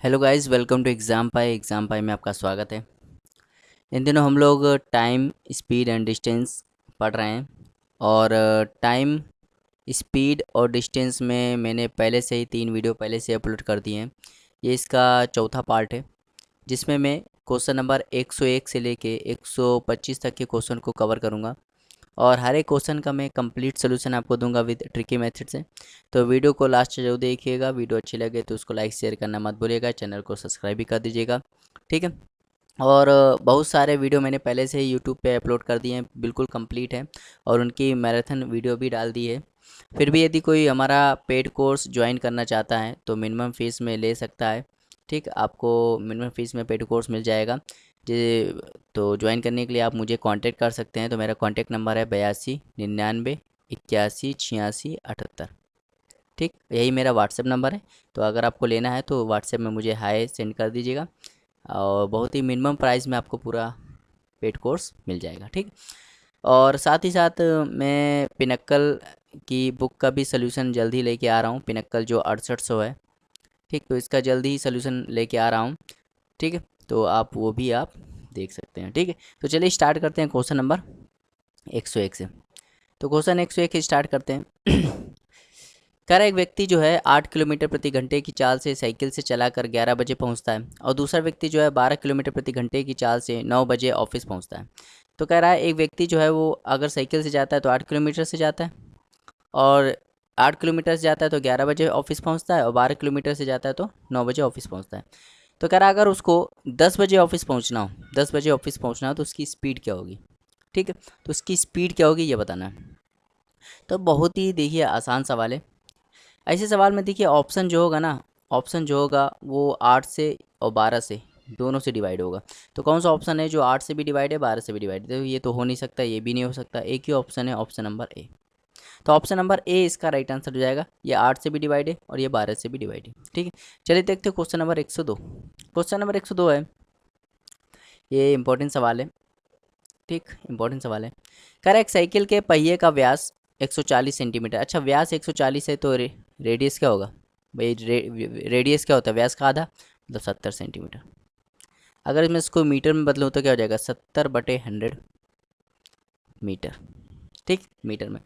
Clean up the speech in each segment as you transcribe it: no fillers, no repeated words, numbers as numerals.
Hello guys, welcome to exam pie में आपका स्वागत है। इन दिनों हम लोग टाइम, स्पीड एंड डिस्टेंस पढ़ रहे हैं। और टाइम, स्पीड और डिस्टेंस में मैंने पहले से ही 3 वीडियो पहले से अपलोड कर दिए हैं। ये इसका चौथा पार्ट है, जिसमें मैं क्वेश्चन नंबर 101 से लेके 125 तक के क्वेश्चन को कवर करूँगा। और हर एक क्वेश्चन का मैं कंप्लीट सोल्यूशन आपको दूंगा विद ट्रिकी मेथड से। तो वीडियो को लास्ट से जरूर देखिएगा। वीडियो अच्छी लगे तो उसको लाइक शेयर करना मत भूलिएगा, चैनल को सब्सक्राइब भी कर दीजिएगा। ठीक है। और बहुत सारे वीडियो मैंने पहले से ही यूट्यूब पे अपलोड कर दिए हैं, बिल्कुल कंप्लीट है। और उनकी मैराथन वीडियो भी डाल दी है। फिर भी यदि कोई हमारा पेड कोर्स ज्वाइन करना चाहता है तो मिनिमम फ़ीस में ले सकता है। ठीक, आपको मिनिमम फ़ीस में पेड कोर्स मिल जाएगा। जे तो ज्वाइन करने के लिए आप मुझे कांटेक्ट कर सकते हैं। तो मेरा कांटेक्ट नंबर है 82 99 81 86 78। ठीक, यही मेरा व्हाट्सएप नंबर है। तो अगर आपको लेना है तो व्हाट्सएप में मुझे हाय सेंड कर दीजिएगा। और बहुत ही मिनिमम प्राइस में आपको पूरा पेड कोर्स मिल जाएगा। ठीक। और साथ ही साथ मैं पिनक्कल की बुक का भी सलूशन जल्द ही लेके आ रहा हूँ। पिनक्कल जो 6800 है। ठीक, तो इसका जल्द ही सलूशन लेके आ रहा हूँ। ठीक है, तो आप वो भी आप देख सकते हैं। ठीक है, तो चलिए स्टार्ट करते हैं क्वेश्चन नंबर 101 से। तो क्वेश्चन 101 स्टार्ट करते हैं। कह रहा है एक व्यक्ति जो है 8 किलोमीटर प्रति घंटे की चाल से साइकिल से चलाकर 11 बजे पहुंचता है, और दूसरा व्यक्ति जो है 12 किलोमीटर प्रति घंटे की चाल से 9 बजे ऑफिस पहुंचता है। तो कह रहा है एक व्यक्ति जो है वो अगर साइकिल से जाता है तो 8 किलोमीटर से जाता है, और 8 किलोमीटर से जाता है तो 11 बजे ऑफिस पहुंचता है, और 12 किलोमीटर से जाता है तो 9 बजे ऑफिस पहुंचता है। तो कह रहा है अगर उसको 10 बजे ऑफिस पहुंचना हो, 10 बजे ऑफिस पहुंचना हो तो उसकी स्पीड क्या होगी। ठीक है, तो उसकी स्पीड क्या होगी ये बताना है। तो बहुत ही देखिए आसान सवाल है। ऐसे सवाल में देखिए ऑप्शन जो होगा ना, ऑप्शन जो होगा वो 8 से और 12 से दोनों से डिवाइड होगा। तो कौन सा ऑप्शन है जो 8 से भी डिवाइड है, 12 से भी डिवाइड है। तो ये तो हो नहीं सकता, ये भी नहीं हो सकता। एक ही ऑप्शन है, ऑप्शन नंबर ए। तो ऑप्शन नंबर ए इसका राइट आंसर हो जाएगा। ये 8 से भी डिवाइड है और ये 12 से भी डिवाइड है। ठीक है, चलिए देखते हैं क्वेश्चन नंबर 102। क्वेश्चन नंबर 102 है, ये इंपॉर्टेंट सवाल है। ठीक, इंपॉर्टेंट सवाल है। कह रहा है एक साइकिल के पहिए का व्यास 140 सेंटीमीटर। अच्छा, व्यास 140 है तो रेडियस क्या होगा भाई। रेडियस क्या होता है, व्यास का आधा, मतलब 70 सेंटीमीटर। अगर मैं इसको मीटर में बदलूँ तो क्या हो जाएगा, 70/100 मीटर। ठीक, मीटर में।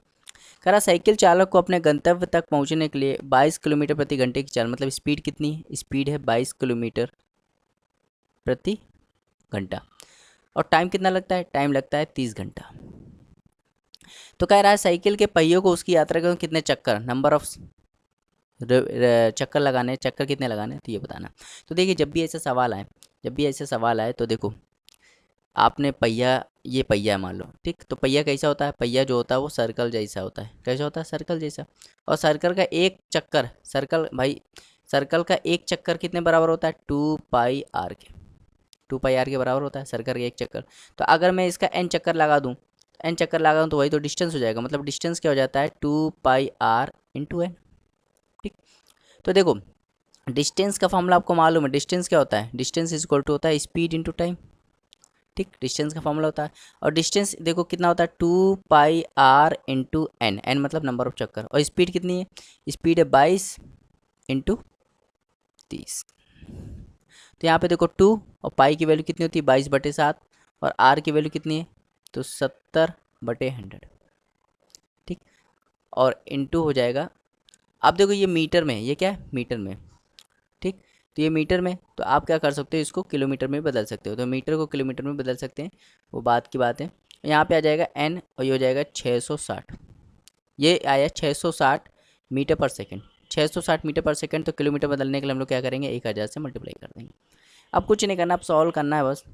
कह रहा साइकिल चालक को अपने गंतव्य तक पहुंचने के लिए 22 किलोमीटर प्रति घंटे की चाल, मतलब स्पीड कितनी है, स्पीड है 22 किलोमीटर प्रति घंटा। और टाइम कितना लगता है, टाइम लगता है 30 घंटा। तो कह रहा है साइकिल के पहियों को उसकी यात्रा के कितने चक्कर, नंबर ऑफ चक्कर लगाने, चक्कर कितने लगाने, तो ये बताना। तो देखिए जब भी ऐसा सवाल आए, जब भी ऐसे सवाल आए तो देखो आपने पहिया, ये पहिया है मान लो। ठीक, तो पहिया कैसा होता है, पहिया जो होता है वो सर्कल जैसा होता है। कैसा होता है, सर्कल जैसा। और सर्कल का एक चक्कर, सर्कल भाई, सर्कल का एक चक्कर कितने बराबर होता है, 2πr के। 2πr के बराबर होता है सर्कल का एक चक्कर। तो अगर मैं इसका n चक्कर लगा दूँ, n चक्कर लगा दूँ तो वही तो डिस्टेंस हो जाएगा। मतलब डिस्टेंस क्या हो जाता है, 2πr/n। ठीक, तो देखो डिस्टेंस का फॉर्मूला आपको मालूम है। डिस्टेंस क्या होता है, डिस्टेंस इज इक्वल टू होता है स्पीड इंटू टाइम। ठीक, डिस्टेंस का फॉर्मूला होता है। और डिस्टेंस देखो कितना होता है, 2πr/n। एन मतलब नंबर ऑफ चक्कर। और स्पीड कितनी है, स्पीड है 22 × 30। तो यहाँ पे देखो 2 और पाई की वैल्यू कितनी होती है, 22/7। और आर की वैल्यू कितनी है, तो 70/100। ठीक, और इंटू हो जाएगा। अब देखो ये मीटर में है, ये क्या है, मीटर में। ठीक, तो ये मीटर में, तो आप क्या कर सकते हो, इसको किलोमीटर में बदल सकते हो। तो मीटर को किलोमीटर में बदल सकते हैं, वो बात की बात है। यहाँ पे आ जाएगा n, और ये हो जाएगा 660। ये आया 660 मीटर पर सेकंड। 660 मीटर पर सेकंड। तो किलोमीटर बदलने के लिए हम लोग क्या करेंगे, 1000 से मल्टीप्लाई कर देंगे। अब कुछ नहीं करना, अब सॉल्व करना है बस।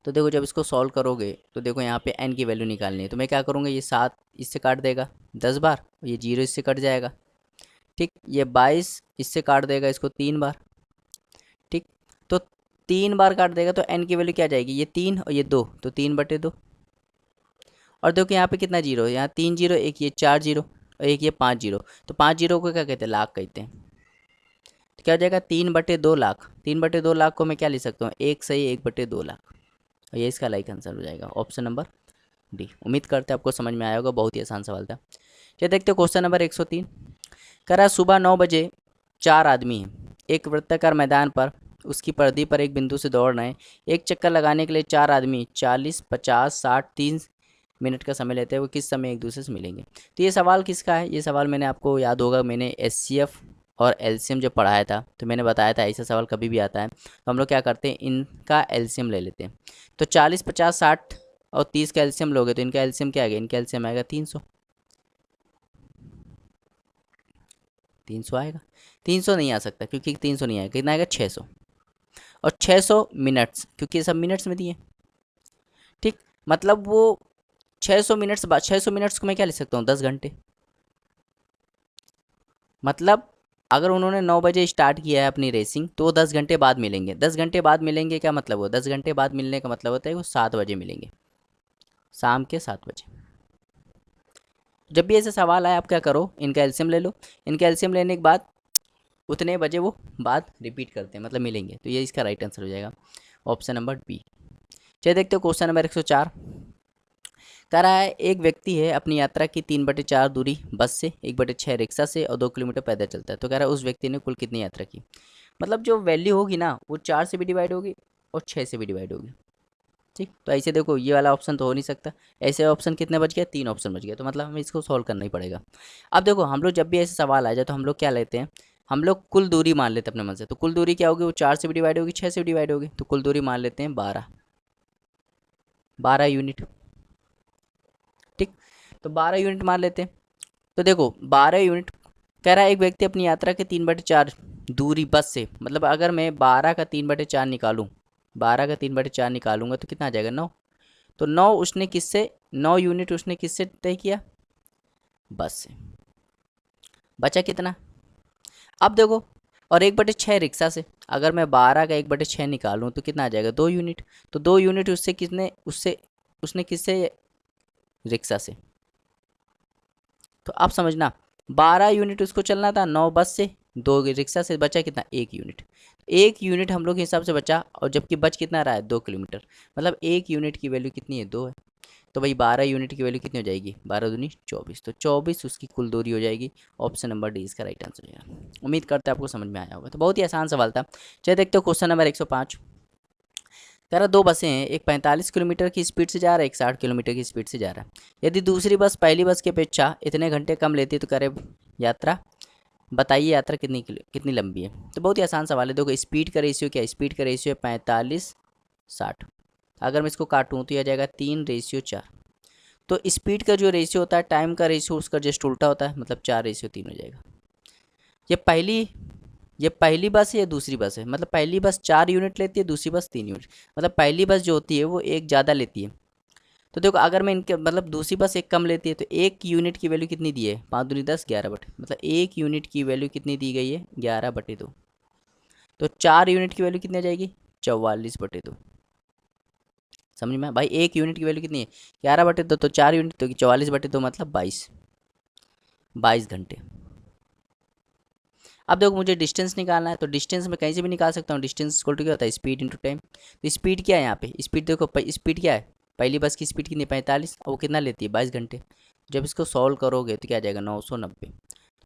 तो देखो जब इसको सॉल्व करोगे तो देखो यहाँ पे n की वैल्यू निकालनी है। तो मैं क्या करूँगा, ये 7 इससे काट देगा 10 बार, ये 0 इससे कट जाएगा। ठीक, ये 22 इससे काट देगा इसको 3 बार। ठीक, तो 3 बार काट देगा तो n की वैल्यू क्या आ जाएगी, ये 3 और ये 2, तो 3/2। और देखो यहाँ पे कितना जीरो है, यहाँ 3 जीरो, एक ये 4 जीरो और एक ये 5 जीरो। तो 5 जीरो को क्या कहते हैं, लाख कहते हैं। तो क्या हो जाएगा, 3/2 लाख। 3/2 लाख को मैं क्या लिख सकता हूँ, एक सही 1/2 लाख। और ये इसका राइट आंसर हो जाएगा, ऑप्शन नंबर डी। उम्मीद करते हैं आपको समझ में आया होगा, बहुत ही आसान सवाल था। चलिए देखते हैं क्वेश्चन नंबर 103। कह रहा है सुबह 9 बजे 4 आदमी हैं। एक वृत्ताकार मैदान पर उसकी परिधि पर एक बिंदु से दौड़ रहे हैं। एक चक्कर लगाने के लिए 4 आदमी 40, 50, 60, 3 मिनट का समय लेते हैं। वो किस समय एक दूसरे से मिलेंगे? तो ये सवाल किसका है? ये सवाल मैंने आपको याद होगा, मैंने एचसीएफ और एलसीएम जब पढ़ाया था तो मैंने बताया था ऐसा सवाल कभी भी आता है तो हम लोग क्या करते हैं, इनका एलसीएम ले लेते हैं। तो 40, 50, 60 और 30 का एलसीएम लोगे तो इनका एलसीएम क्या आएगा? इनका एलसीएम आएगा 300। 300 आएगा? 300 नहीं आ सकता, क्योंकि 300 नहीं आएगा। कितना आएगा? 600। और 600 मिनट्स, क्योंकि ये सब मिनट्स में दिए। ठीक, मतलब वो 600 मिनट्स बाद, 600 मिनट्स को मैं क्या लिख सकता हूँ? 10 घंटे। मतलब अगर उन्होंने 9 बजे स्टार्ट किया है अपनी रेसिंग तो वो 10 घंटे बाद मिलेंगे। 10 घंटे बाद मिलेंगे, क्या मतलब? वो 10 घंटे बाद मिलने का मतलब होता है वो 7 बजे मिलेंगे, शाम के 7 बजे। जब भी ऐसा सवाल आए आप क्या करो, इनका एलसीएम ले लो। इनका एलसीएम लेने के बाद उतने बजे वो बात रिपीट करते हैं, मतलब मिलेंगे। तो ये इसका राइट आंसर हो जाएगा, ऑप्शन नंबर बी। चलिए देखते हो क्वेश्चन नंबर 104। कह रहा है एक व्यक्ति है अपनी यात्रा की 3/4 दूरी बस से, 1/6 रिक्शा से और 2 किलोमीटर पैदल चलता है। तो कह रहा है उस व्यक्ति ने कुल कितनी यात्रा की? मतलब जो वैल्यू होगी ना वो 4 से भी डिवाइड होगी और 6 से भी डिवाइड होगी। ठीक, तो ऐसे देखो ये वाला ऑप्शन तो हो नहीं सकता। ऐसे ऑप्शन कितने बच गए? 3 ऑप्शन बच गए, तो मतलब हमें इसको सॉल्व करना ही पड़ेगा। अब देखो हम लोग जब भी ऐसे सवाल आ जाए तो हम लोग क्या लेते हैं, हम लोग कुल दूरी मान लेते हैं अपने मन से। तो कुल दूरी क्या होगी? वो 4 से भी डिवाइड होगी, 6 से भी डिवाइड होगी। तो कुल दूरी मान लेते हैं 12 यूनिट। ठीक, तो 12 यूनिट मान लेते हैं। तो देखो 12 यूनिट कह रहा है एक व्यक्ति अपनी यात्रा के 3/4 दूरी बस से, मतलब अगर मैं 12 का 3/4 निकालूं, 12 का 3/4 निकालूंगा तो कितना आ जाएगा? 9। तो 9 उसने किससे, 9 यूनिट उसने किससे तय किया? बस से। बचा कितना? अब देखो, और 1/6 रिक्शा से, अगर मैं 12 का 1/6 निकालूं तो कितना आ जाएगा? 2 यूनिट। तो 2 यूनिट उससे कितने, उससे उसने किससे? रिक्शा से। तो आप समझना 12 यूनिट उसको चलना था, 9 बस से, 2 रिक्शा से, बचा कितना? 1 यूनिट। 1 यूनिट हम लोग के हिसाब से बचा, और जबकि बच कितना रहा है? 2 किलोमीटर। मतलब 1 यूनिट की वैल्यू कितनी है? 2 है। तो भाई 12 यूनिट की वैल्यू कितनी हो जाएगी? 12 दूनी 24। तो 24 उसकी कुल दूरी हो जाएगी। ऑप्शन नंबर डी इसका राइट आंसर हो जाएगा। उम्मीद करते हैं आपको समझ में आया होगा। तो बहुत ही आसान सवाल था। चलिए देखते हो क्वेश्चन नंबर 105। कह रहा 2 बसें हैं, एक 45 किलोमीटर की स्पीड से जा रहा है, एक 60 किलोमीटर की स्पीड से जा रहा है। यदि दूसरी बस पहली बस की अपेक्षा इतने घंटे कम लेती है तो कह रहे यात्रा बताइए यात्रा कितनी लंबी है। तो बहुत ही आसान सवाल है। देखो स्पीड का रेशियो क्या है? स्पीड का रेशियो है 45, 60। अगर मैं इसको काटूँ तो यह आ जाएगा 3:4। तो स्पीड का जो रेशियो होता है टाइम का रेशियो उसका जस्ट उल्टा होता है, मतलब 4:3 हो जाएगा। ये पहली ये पहली बस है या दूसरी बस है? मतलब पहली बस 4 यूनिट लेती है, दूसरी बस 3 यूनिट। मतलब पहली बस जो होती है वो एक ज़्यादा लेती है। तो देखो अगर मैं इनके, मतलब दूसरी बस एक कम लेती है तो 1 यूनिट की वैल्यू कितनी दी है? 5 दूनी 10, 11/, मतलब 1 यूनिट की वैल्यू कितनी दी गई है? 11/2। तो 4 यूनिट की वैल्यू कितनी आ जाएगी? 44/2। समझ में भाई? 1 यूनिट की वैल्यू कितनी है? 11/2। तो 4 यूनिट तो 44/2 मतलब 22 घंटे। अब देखो मुझे डिस्टेंस निकालना है, तो डिस्टेंस मैं कहीं से भी निकाल सकता हूँ। डिस्टेंस इक्वल टू क्या होता है? Speed into time. तो स्पीड क्या है यहाँ पे? स्पीड देखो, स्पीड क्या है? पहली बस की स्पीड कितनी? 45, और वो कितना लेती है? 22 घंटे। जब इसको सॉल्व करोगे तो क्या आ जाएगा? 990।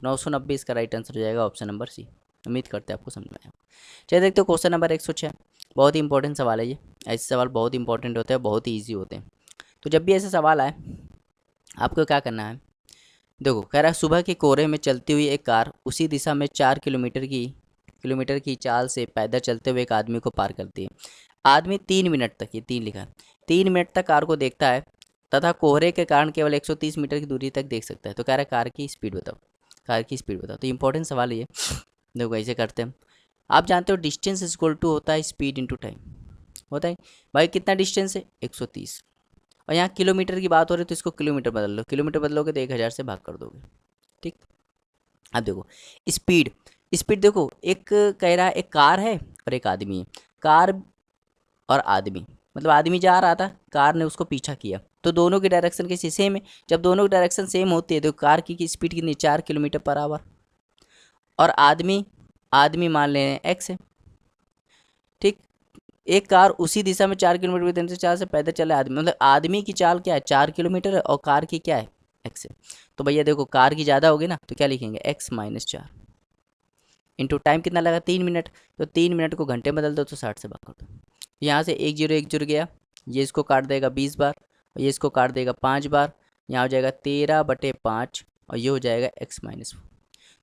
990 इसका राइट आंसर हो जाएगा, ऑप्शन नंबर सी। उम्मीद करते हैं आपको समझ में आया। चलिए देखते हो क्वेश्चन नंबर 106। बहुत ही इंपॉर्टेंट सवाल है ये। ऐसे सवाल बहुत इंपॉर्टेंट होते हैं, बहुत ही ईजी होते हैं। तो जब भी ऐसे सवाल आए आपको क्या करना है, देखो कह रहा है सुबह के कोहरे में चलती हुई एक कार उसी दिशा में 4 किलोमीटर की चाल से पैदल चलते हुए एक आदमी को पार करती है। आदमी 3 मिनट तक, ये 3 लिखा है, 3 मिनट तक कार को देखता है तथा कोहरे के कारण केवल 130 मीटर की दूरी तक देख सकता है। तो कह रहा है कार की स्पीड बताओ, कार की स्पीड बताओ। तो इंपॉर्टेंट सवाल है ये। देखो ऐसे करते हैं, आप जानते हो डिस्टेंस इज इक्वल टू होता है स्पीड इंटू टाइम, होता है। भाई कितना डिस्टेंस है? 130। और यहाँ किलोमीटर की बात हो रही है तो इसको किलोमीटर बदल लो, किलोमीटर बदलोगे तो 1000 से भाग कर दोगे। ठीक, अब देखो स्पीड, स्पीड देखो एक कह रहा है एक कार है और एक आदमी है। कार और आदमी, मतलब आदमी जा रहा था, कार ने उसको पीछा किया, तो दोनों की डायरेक्शन कैसी? सेम है। जब दोनों की डायरेक्शन सेम होती है तो कार की स्पीड कितनी? 4 किलोमीटर पर आवर। और आदमी, आदमी मान ले एक्स है। ठीक, एक कार उसी दिशा में 4 किलोमीटर की तेजी से चाल से पैदल चला आदमी, मतलब आदमी की चाल क्या है? 4 किलोमीटर है, और कार की क्या है? एक्स है। तो भैया देखो कार की ज़्यादा होगी ना, तो क्या लिखेंगे? x - 4 इंटू टाइम कितना लगा 3 मिनट, तो 3 मिनट को घंटे में बदल दो तो 60 से भाग कर दो। यहाँ से 1 0 1 जुड़ गया, ये इसको काट देगा 20 बार और ये इसको काट देगा 5 बार, यहाँ हो जाएगा 13/5 और ये हो जाएगा x-4।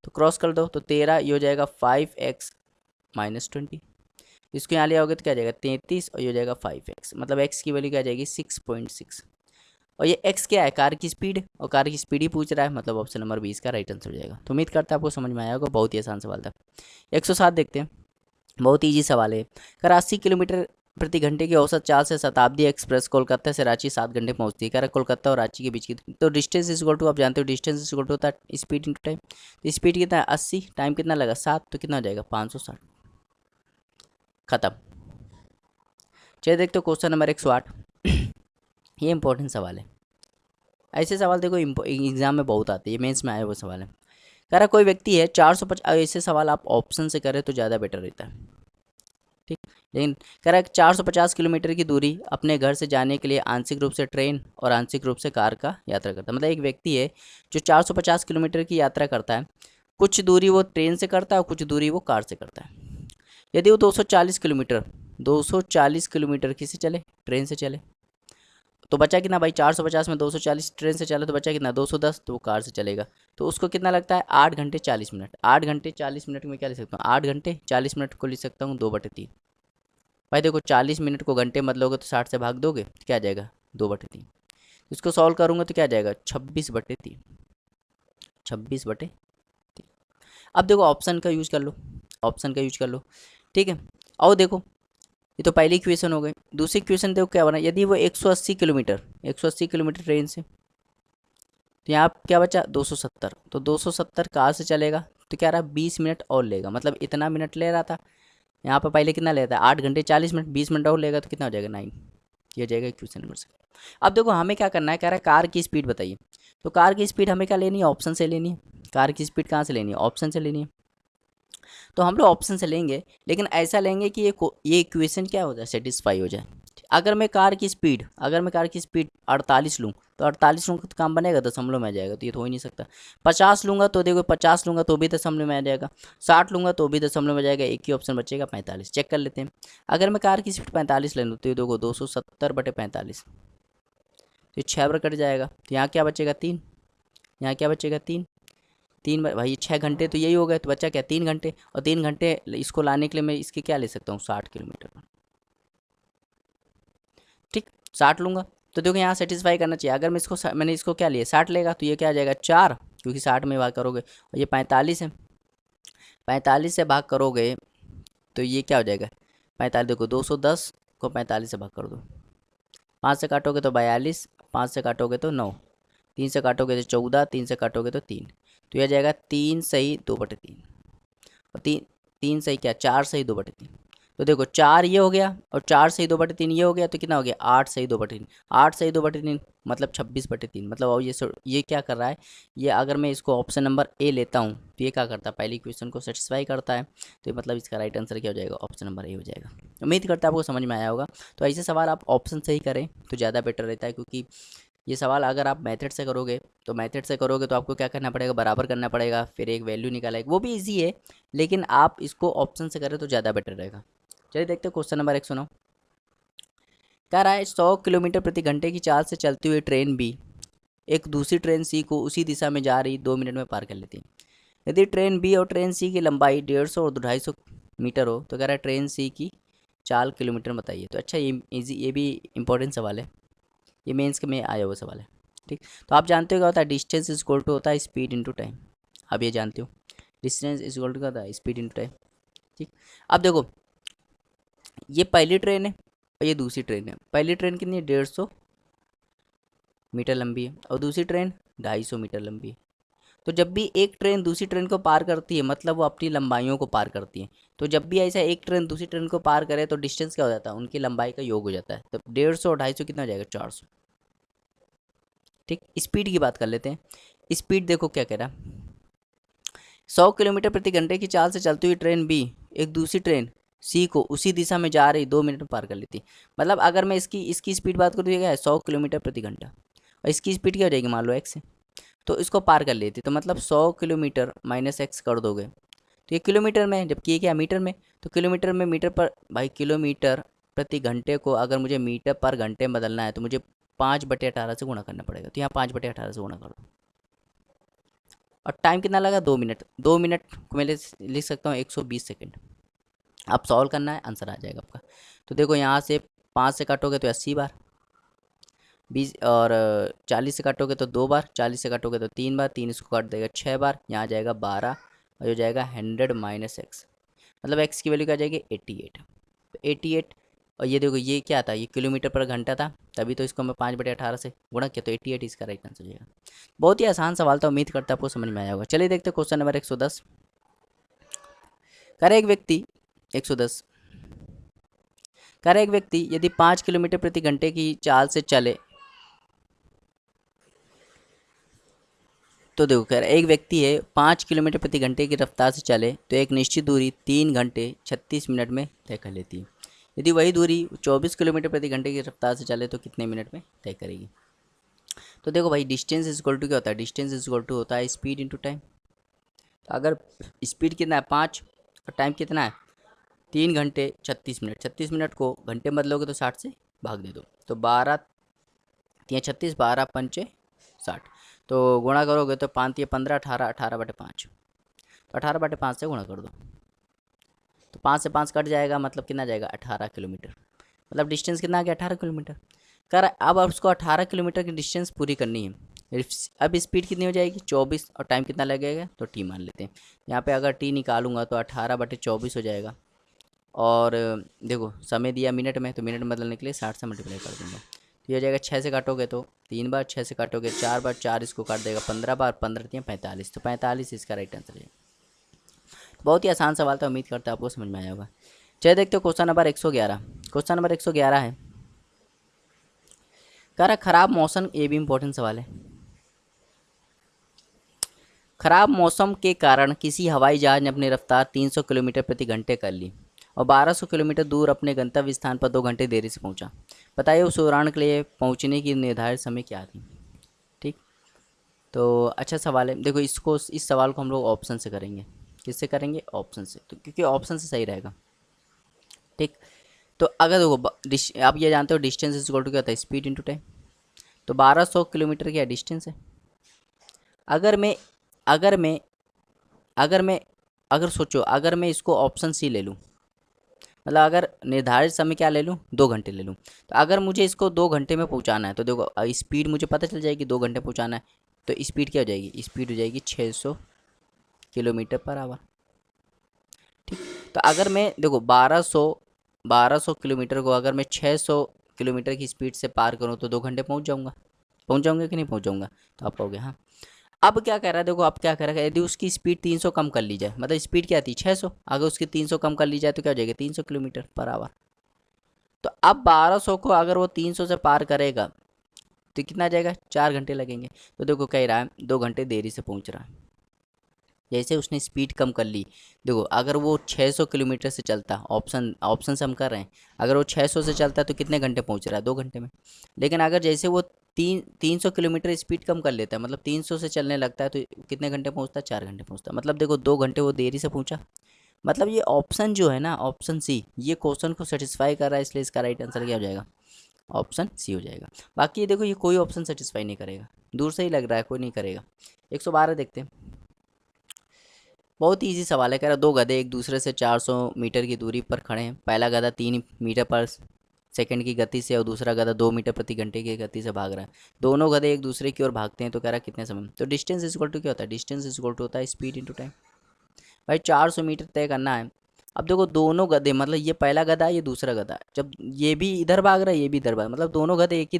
तो क्रॉस कर दो तो 13, ये हो जाएगा 5x-20। इसको यहाँ ले आओगे तो क्या आ जाएगा 33 और ये हो जाएगा 5x, मतलब x की वैल्यू क्या आ जाएगी 6.6। और ये x क्या है, कार की स्पीड, और कार की स्पीड ही पूछ रहा है, मतलब ऑप्शन नंबर 20 का राइट आंसर हो जाएगा। तो उम्मीद करता है आपको समझ में आया होगा, बहुत ही आसान सवाल था। 107 देखते हैं, बहुत ईजी सवाल है। कर 80 किलोमीटर प्रति घंटे की औसत चाल से शताब्दी एक्सप्रेस कोलकाता से रांची 7 घंटे पहुंचती है। कह रहा कोलकाता और रांची के बीच की, तो डिस्टेंस इज इक्वल टू, आप जानते हो डिस्टेंस इज इक्वल टू होता है स्पीड इंटू टाइम। तो स्पीड कितना है 80, टाइम कितना लगा 7, तो कितना हो जाएगा 560। खत्म। चलिए देखते हो क्वेश्चन नंबर 108। ये इंपॉर्टेंट सवाल है, ऐसे सवाल देखो एग्जाम में बहुत आते हैं, ये मेंस में आए वो सवाल है। कह रहा कोई व्यक्ति है 450, ऐसे सवाल आप ऑप्शन से करें तो ज़्यादा बेटर रहता है, ठीक। लेकिन कह रहा है 450 किलोमीटर की दूरी अपने घर से जाने के लिए आंशिक रूप से ट्रेन और आंशिक रूप से कार का यात्रा करता है। मतलब एक व्यक्ति है जो 450 किलोमीटर की यात्रा करता है, कुछ दूरी वो ट्रेन से करता है और कुछ दूरी वो कार से करता है। यदि वो 240 किलोमीटर किससे चले, ट्रेन से चले, तो बचा कितना भाई 450 में 240 ट्रेन से चले तो बचा कितना 210, तो वो कार से चलेगा। तो उसको कितना लगता है 8 घंटे 40 मिनट। 8 घंटे 40 मिनट में क्या लिख सकता हूँ, 8 घंटे 40 मिनट को लिख सकता हूँ 2/3। भाई देखो 40 मिनट को घंटे मत लोगे तो 60 से भाग दोगे तो क्या आ जाएगा 2/3। इसको सॉल्व करूँगा तो क्या आ जाएगा 26/3। 26/3। अब देखो ऑप्शन का यूज कर लो, ऑप्शन का यूज कर लो, ठीक है। और देखो ये तो पहली इक्वेशन हो गई। दूसरी इक्वेशन देखो क्या बना, यदि वो 180 किलोमीटर ट्रेन से, तो यहाँ क्या बचा 270, तो 270 कार से चलेगा तो क्या रहा 20 मिनट और लेगा, मतलब इतना मिनट ले रहा था, यहाँ पर पहले कितना लेता है 8 घंटे 40 मिनट, 20 मिनट और लेगा तो कितना हो जाएगा 9। ये हो जाएगा इक्वेशन नंबर से। अब देखो हमें क्या करना है, कह रहा है कार की स्पीड बताइए, तो कार की स्पीड हमें क्या लेनी है, ऑप्शन से लेनी है। कार की स्पीड कहाँ से लेनी है, ऑप्शन से लेनी है। तो हम लोग ऑप्शन से लेंगे, लेकिन ऐसा लेंगे कि ये इक्वेशन क्या हो जाए सेटिस्फाई हो जाए। अगर मैं कार की स्पीड 48 लूँ तो 48 लूँगा तो काम बनेगा, दशमलव में आ जाएगा, तो ये तो हो ही नहीं सकता। 50 लूँगा तो देखो 50 लूँगा तो भी दशमलव में आ जाएगा, 60 लूँगा तो भी दशमलव में आ जाएगा, एक ही ऑप्शन बचेगा 45। चेक कर लेते हैं, अगर मैं कार की स्पीड 45 ले लूँ तो ये देखो 270/45, तो 6 बार कट जाएगा, तो यहाँ क्या बचेगा 3, यहाँ क्या बचेगा 3 भाई 6 घंटे तो यही हो गए, तो बच्चा क्या 3 घंटे, और 3 घंटे इसको लाने के लिए मैं इसके क्या ले सकता हूँ 60 किलोमीटर, ठीक 60 लूँगा। तो देखो यहाँ सेटिस्फाई करना चाहिए, अगर मैंने इसको क्या लिया 60 लेगा तो ये क्या आ जाएगा 4, क्योंकि 60 में भाग करोगे, और ये 45 है, 45 से भाग करोगे तो ये क्या हो जाएगा 45, देखो 210 को 45 से भाग कर दो, 5 से काटोगे तो 42, 5 से काटोगे तो 9, 3 से काटोगे तो 14, 3 से काटोगे तो 3, तो यह जाएगा 3 सही 2/3, और 3 सही क्या 4 सही 2/3। तो देखो 4 ये हो गया और 4 सही 2/3 ये हो गया, तो कितना हो गया 8 सही 2/3, 8 सही 2/3 मतलब 26/3। मतलब और ये क्या कर रहा है, ये अगर मैं इसको ऑप्शन नंबर ए लेता हूँ तो ये क्या करता है पहली क्वेश्चन को सेटिस्फाई करता है, तो मतलब इसका राइट आंसर क्या हो जाएगा ऑप्शन नंबर ए हो जाएगा। उम्मीद करता है आपको समझ में आया होगा। तो ऐसे सवाल आप ऑप्शन से ही करें तो ज़्यादा बेटर रहता है, क्योंकि ये सवाल अगर आप मेथड से करोगे तो आपको क्या करना पड़ेगा, बराबर करना पड़ेगा, फिर एक वैल्यू निकालेगा, वो भी इजी है, लेकिन आप इसको ऑप्शन से करें तो ज़्यादा बेटर रहेगा। चलिए देखते हैं क्वेश्चन नंबर 109। कह रहा है 100 किलोमीटर प्रति घंटे की चाल से चलती हुई ट्रेन बी एक दूसरी ट्रेन सी को उसी दिशा में जा रही 2 मिनट में पार कर लेती है। यदि ट्रेन बी और ट्रेन सी की लंबाई 150 और 250 मीटर हो तो कह रहा है ट्रेन सी की चाल किलोमीटर बताइए। तो अच्छा ये भी इंपॉर्टेंट सवाल है, ये मेंस के में आया हुआ सवाल है, ठीक। तो आप जानते हो क्या होता है, डिस्टेंस इज इक्वल टू होता है स्पीड इनटू टाइम। आप ये जानते हो डिस्टेंस इज इक्वल टू क्या होता है स्पीड इनटू टाइम, ठीक। अब देखो ये पहली ट्रेन है और ये दूसरी ट्रेन है। पहली ट्रेन कितनी है 150 मीटर लंबी है और दूसरी ट्रेन 250 मीटर लंबी है। तो जब भी एक ट्रेन दूसरी ट्रेन को पार करती है मतलब वो अपनी लंबाइयों को पार करती है। तो जब भी ऐसा एक ट्रेन दूसरी ट्रेन को पार करे तो डिस्टेंस क्या हो जाता है, उनकी लंबाई का योग हो जाता है। तो 150 और 250 कितना हो जाएगा 400, ठीक। स्पीड की बात कर लेते हैं। स्पीड देखो क्या कह रहा, 100 किलोमीटर प्रति घंटे की चाल से चलती हुई ट्रेन बी एक दूसरी ट्रेन सी को उसी दिशा में जा रही 2 मिनट में पार कर लेती। मतलब अगर मैं इसकी स्पीड बात करूँ तो क्या है 100 किलोमीटर प्रति घंटा, और इसकी स्पीड क्या हो जाएगी मान लो एक्स है, तो इसको पार कर लेती। तो मतलब 100 किलोमीटर माइनस एक्स कर दोगे तो ये किलोमीटर में, जबकि ये क्या मीटर में, तो किलोमीटर में मीटर पर, भाई किलोमीटर प्रति घंटे को अगर मुझे मीटर पर घंटे में बदलना है तो मुझे 5/18 से गुणा करना पड़ेगा। तो यहाँ 5/18 से गुणा कर दो। और टाइम कितना लगा, 2 मिनट। 2 मिनट को मैं लिख सकता हूँ 120 सेकेंड। अब सॉल्व करना है, आंसर आ जाएगा आपका। तो देखो यहाँ से 5 से काटोगे तो 80 बार, 20 और 40 से काटोगे तो 2 बार, 40 से काटोगे तो 3 बार, 3 इसको काट देगा 6 बार, यहाँ आ जाएगा 12 और जो जाएगा 100 माइनस एक्स, मतलब एक्स की वैल्यू क्या आ जाएगी 88। तो 88, और ये देखो ये क्या था, ये किलोमीटर पर घंटा था, तभी तो इसको मैं 5/18 से गुणा किया, तो 88 इसका राइट आंसर हो जाएगा। बहुत ही आसान सवाल था, उम्मीद करता आपको समझ में आया होगा। चलिए देखते हैं क्वेश्चन नंबर 110। कर एक व्यक्ति 110 कर एक व्यक्ति यदि 5 किलोमीटर प्रति घंटे की चाल से चले, तो देखो कह रहा है एक व्यक्ति है 5 किलोमीटर प्रति घंटे की रफ्तार से चले तो एक निश्चित दूरी 3 घंटे 36 मिनट में तय कर लेती है। यदि वही दूरी 24 किलोमीटर प्रति घंटे की रफ्तार से चले तो कितने मिनट में तय करेगी। तो देखो भाई डिस्टेंस इज इक्वल टू क्या होता है, डिस्टेंस इज इक्वल टू होता है स्पीड इंटू टाइम। तो अगर स्पीड कितना है 5 और टाइम कितना है 3 घंटे 36 मिनट, 36 मिनट को घंटे में बदलोगे तो 60 से भाग दे दो, तो 12 3 36, 12 पंचे 60, तो गुणा करोगे तो 5 15, 18, 18/5, तो 18/5 से गुणा कर दो, तो 5 से 5 कट जाएगा, मतलब कितना जाएगा 18 किलोमीटर, मतलब डिस्टेंस कितना आ गया 18 किलोमीटर। कर अब उसको 18 किलोमीटर की डिस्टेंस पूरी करनी है। अब स्पीड कितनी हो जाएगी 24, और टाइम कितना लगेगा तो टी मान लेते हैं। यहाँ पे अगर टी निकालूंगा तो 18/24 हो जाएगा, और देखो समय दिया मिनट में, तो मिनट में बदलने के लिए 60 से मल्टीप्लाई कर दूंगा, तो ये हो जाएगा 6 से काटोगे तो 3 बार, 6 से काटोगे 4 बार, 4 इसको काट देगा 15 बार, 15 3 45, तो 45 इसका राइट आंसर है। बहुत ही आसान सवाल था, उम्मीद करता है आपको समझ में आया होगा। चलिए देखते हो क्वेश्चन नंबर 111। क्वेश्चन नंबर 111 है, कह रहा खराब मौसम, ये भी इंपॉर्टेंट सवाल है। खराब मौसम के कारण किसी हवाई जहाज ने अपनी रफ्तार 300 किलोमीटर प्रति घंटे कर ली और 1200 किलोमीटर दूर अपने गंतव्य स्थान पर 2 घंटे देरी से पहुंचा। बताइए उस उड़ान के लिए पहुंचने की निर्धारित समय क्या थी। ठीक, तो अच्छा सवाल है। देखो इसको, इस सवाल को हम लोग ऑप्शन से करेंगे। किससे करेंगे, ऑप्शन से, तो क्योंकि ऑप्शन से सही रहेगा। ठीक, तो अगर देखो आप ये जानते हो डिस्टेंस इज इक्वल टू क्या होता है, स्पीड इंटू टाइम। तो 1200 किलोमीटर क्या डिस्टेंस है। अगर मैं अगर मैं अगर मैं अगर सोचो, अगर मैं इसको ऑप्शन सी ले लूँ, मतलब अगर निर्धारित समय क्या ले लूँ 2 घंटे ले लूँ, तो अगर मुझे इसको 2 घंटे में पहुँचाना है, तो देखो स्पीड मुझे पता चल जाएगी 2 घंटे पहुँचाना है, तो स्पीड क्या हो जाएगी, स्पीड हो जाएगी 600 किलोमीटर पर आवर। ठीक, तो अगर मैं देखो 1200 किलोमीटर को अगर मैं 600 किलोमीटर की स्पीड से पार करूँ तो 2 घंटे पहुँच जाऊँगा कि नहीं पहुँच जाऊँगा, तो आप कहोगे हाँ। अब क्या कह रहा है, देखो अब क्या कह रहा है, यदि उसकी स्पीड 300 कम कर ली जाए, मतलब स्पीड क्या थी 600, अगर उसकी 300 कम कर ली जाए तो क्या हो जाएगा 300 किलोमीटर पर आवर। तो अब 1200 को अगर वो 300 से पार करेगा तो कितना जाएगा, 4 घंटे लगेंगे। तो देखो कह रहा है 2 घंटे देरी से पहुंच रहा है। जैसे उसने स्पीड कम कर ली, देखो अगर वो 600 किलोमीटर से चलता, ऑप्शन से हम कर रहे हैं, अगर वो 600 से चलता तो कितने घंटे पहुंच रहा है 2 घंटे में। लेकिन अगर जैसे वो 300 किलोमीटर स्पीड कम कर लेता है, मतलब 300 से चलने लगता है, तो कितने घंटे पहुंचता है 4 घंटे पहुंचता है। मतलब देखो 2 घंटे वो देरी से पहुंचा। मतलब ये ऑप्शन जो है ना, ऑप्शन सी, ये क्वेश्चन को सेटिस्फाई कर रहा है, इसलिए इसका राइट आंसर क्या हो जाएगा, ऑप्शन सी हो जाएगा। बाकी ये देखो ये कोई ऑप्शन सेटिस्फाई नहीं करेगा, दूर से ही लग रहा है कोई नहीं करेगा। 112 देखते हैं, बहुत ही ईजी सवाल है। कह रहा दो गधे एक दूसरे से 400 मीटर की दूरी पर खड़े हैं। पहला गधा 3 मीटर पर सेकंड की गति से और दूसरा गधा 2 मीटर प्रति घंटे की गति से भाग रहा है। दोनों गधे एक दूसरे की ओर भागते हैं, तो कह रहा है कितने समय में। तो डिस्टेंस इज इक्वल टू क्या होता है, डिस्टेंस इज इक्वल टू होता है स्पीड इंटू टाइम। भाई 400 मीटर तय करना है। अब देखो दोनों गधे, मतलब ये पहला गधा ये दूसरा गधा, जब ये भी इधर भाग रहा है ये भी इधर भाग रहा है, मतलब दोनों गधे एक ही,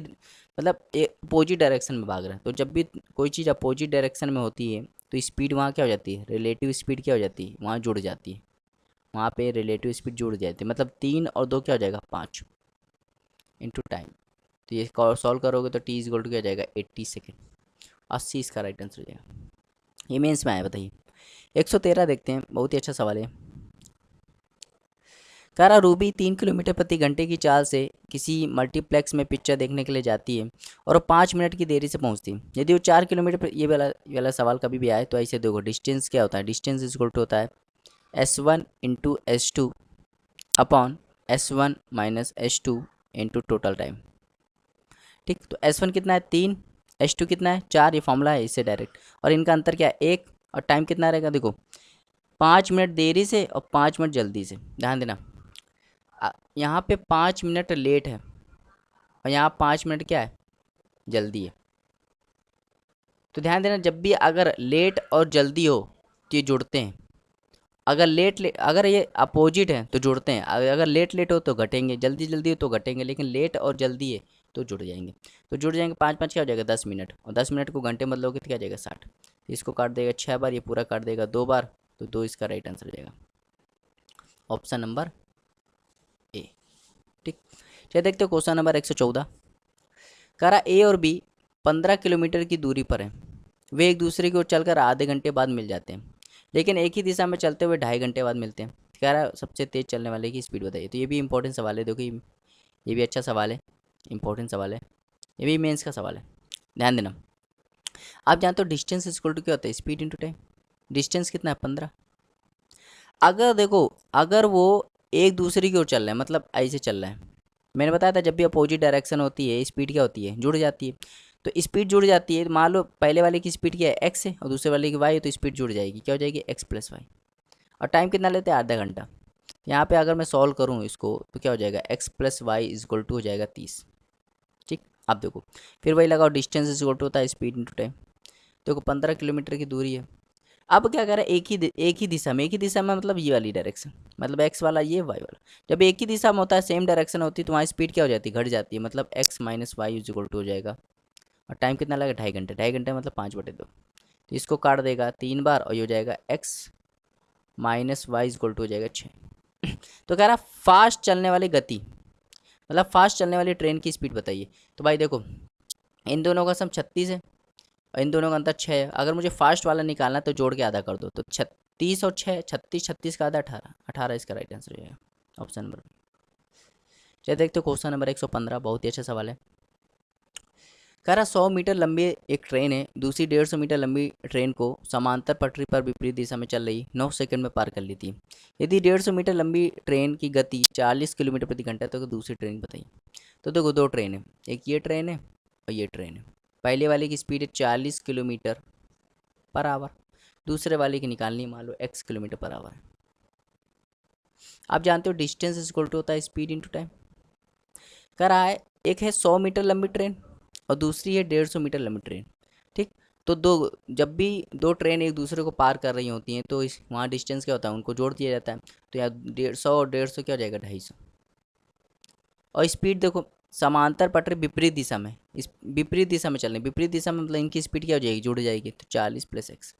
मतलब अपोजिट डायरेक्शन में भाग रहे हैं। तो जब भी कोई चीज़ अपोजिट डायरेक्शन में होती है तो स्पीड वहाँ क्या हो जाती है, रिलेटिव स्पीड क्या हो जाती है, वहाँ जुड़ जाती है, वहाँ पे रिलेटिव स्पीड जुड़ जाती है। मतलब 3 और 2 क्या हो जाएगा 5 इंटू टाइम। तो ये सॉल्व करोगे तो टी इज इक्वल टू क्या हो जाएगा 80 सेकेंड। 80 इसका राइट आंसर हो जाएगा। ये मेंस में आया, बताइए। 113 देखते हैं, बहुत ही अच्छा सवाल है। कारा रूबी 3 किलोमीटर प्रति घंटे की चाल से किसी मल्टीप्लेक्स में पिक्चर देखने के लिए जाती है और वो 5 मिनट की देरी से पहुंचती है। यदि वो 4 किलोमीटर ये वाला सवाल कभी भी आए तो ऐसे देखो डिस्टेंस क्या होता है, डिस्टेंस इज इक्वल टू होता है S1 into S2 upon S1 minus S2 into total time. ठीक, तो S1 कितना है 3, S2 कितना है 4, ये फॉर्मूला है इससे डायरेक्ट, और इनका अंतर क्या है 1, और टाइम कितना रहेगा देखो 5 मिनट देरी से और 5 मिनट जल्दी से। ध्यान देना, यहाँ पे 5 मिनट लेट है और यहाँ 5 मिनट क्या है जल्दी है। तो ध्यान देना, जब भी अगर लेट और जल्दी हो तो ये जुड़ते हैं, अगर ये अपोजिट है तो जुड़ते हैं, अगर लेट लेट हो तो घटेंगे, जल्दी जल्दी हो तो घटेंगे, लेकिन लेट और जल्दी है तो जुड़ जाएंगे। तो जुड़ जाएंगे, 5 5 क्या हो जाएगा 10 मिनट, और 10 मिनट को घंटे मतलब तो क्या हो जाएगा 60। इसको काट देगा 6 बार, ये पूरा काट देगा 2 बार, तो 2 इसका राइट आंसर हो जाएगा, ऑप्शन नंबर ए। ठीक, चलिए देखते हो क्वेश्चन नंबर 114। कह रहा ए और बी 15 किलोमीटर की दूरी पर हैं, वे एक दूसरे की ओर चलकर आधे घंटे बाद मिल जाते हैं, लेकिन एक ही दिशा में चलते हुए 2.5 घंटे बाद मिलते हैं। कह रहा है सबसे तेज चलने वाले की स्पीड बताइए। तो ये भी इंपॉर्टेंट सवाल है, देखो ये भी अच्छा सवाल है, इंपॉर्टेंट सवाल है, ये भी मेंस का सवाल है, ध्यान देना। आप जानते हो डिस्टेंस इक्वल टू क्या होता है, स्पीड इंटू टाइम। डिस्टेंस कितना है 15। अगर देखो, अगर वो एक दूसरे की ओर चल रहे हैं, मतलब ऐसे चल रहे हैं, मैंने बताया था जब भी अपोजिट डायरेक्शन होती है स्पीड क्या होती है, जुड़ जाती है। तो स्पीड जुड़ जाती है, मान लो पहले वाले की स्पीड क्या है एक्स है और दूसरे वाले की वाई है, तो स्पीड जुड़ जाएगी, क्या हो जाएगी एक्स प्लस वाई। और टाइम कितना लेते हैं आधा घंटा। यहाँ पे अगर मैं सॉल्व करूँ इसको तो क्या हो जाएगा x plus y is equal to हो जाएगा 30। ठीक, आप देखो फिर वही लगाओ, डिस्टेंस इजक्वल टू होता है स्पीड इंटू टाइम। देखो 15 किलोमीटर की दूरी है। अब क्या करें, एक ही दिशा में मतलब ये वाली डायरेक्शन, मतलब एक्स वाला ये वाई वाला, जब एक ही दिशा में होता है सेम डायरेक्शन होती है तो वहाँ स्पीड क्या हो जाती है घट जाती है, मतलब x minus y is equal to हो जाएगा। और टाइम कितना लगेगा 2.5 घंटे, 2.5 घंटे मतलब 5/2। तो इसको काट देगा 3 बार और ये हो जाएगा x minus y is equal to हो जाएगा 6। तो कह रहा फास्ट चलने वाली गति, मतलब फास्ट चलने वाली ट्रेन की स्पीड बताइए। तो भाई देखो, इन दोनों का सम 36 है और इन दोनों का अंतर 6 है। अगर मुझे फास्ट वाला निकालना है तो जोड़ के आधा कर दो, तो 36 और 6, 36, 36 का आधा 18, 18 इसका राइट आंसर हो जाएगा, ऑप्शन नंबर। चलिए देखते हो क्वेश्चन नंबर 115, बहुत ही अच्छा सवाल है। कह रहा 100 मीटर लंबी एक ट्रेन है, दूसरी 150 मीटर लंबी ट्रेन को समांतर पटरी पर विपरीत दिशा में चल रही 9 सेकंड में पार कर ली थी। यदि 150 मीटर लंबी ट्रेन की गति 40 किलोमीटर प्रति घंटा है तो दूसरी ट्रेन बताइए। तो देखो दो ट्रेन है, एक ये ट्रेन है और ये ट्रेन है। पहले वाले की स्पीड है 40 किलोमीटर पर आवर, दूसरे वाले की निकालनी मान लो x किलोमीटर पर आवर है। आप जानते हो डिस्टेंस इज इक्वल टू होता है स्पीड इंटू टाइम। कह रहा है एक है 100 मीटर लंबी ट्रेन और दूसरी है 150 मीटर लंबी ट्रेन। ठीक, तो जब भी दो ट्रेन एक दूसरे को पार कर रही होती हैं तो इस वहाँ डिस्टेंस क्या होता है उनको जोड़ दिया जाता है। तो यहाँ 150 और 150 क्या हो जाएगा 250। और स्पीड देखो समांतर पटरी विपरीत दिशा में, इस विपरीत दिशा में चल रही, विपरीत दिशा में मतलब इनकी स्पीड क्या हो जाएगी जुड़ जाएगी, तो 40 + x।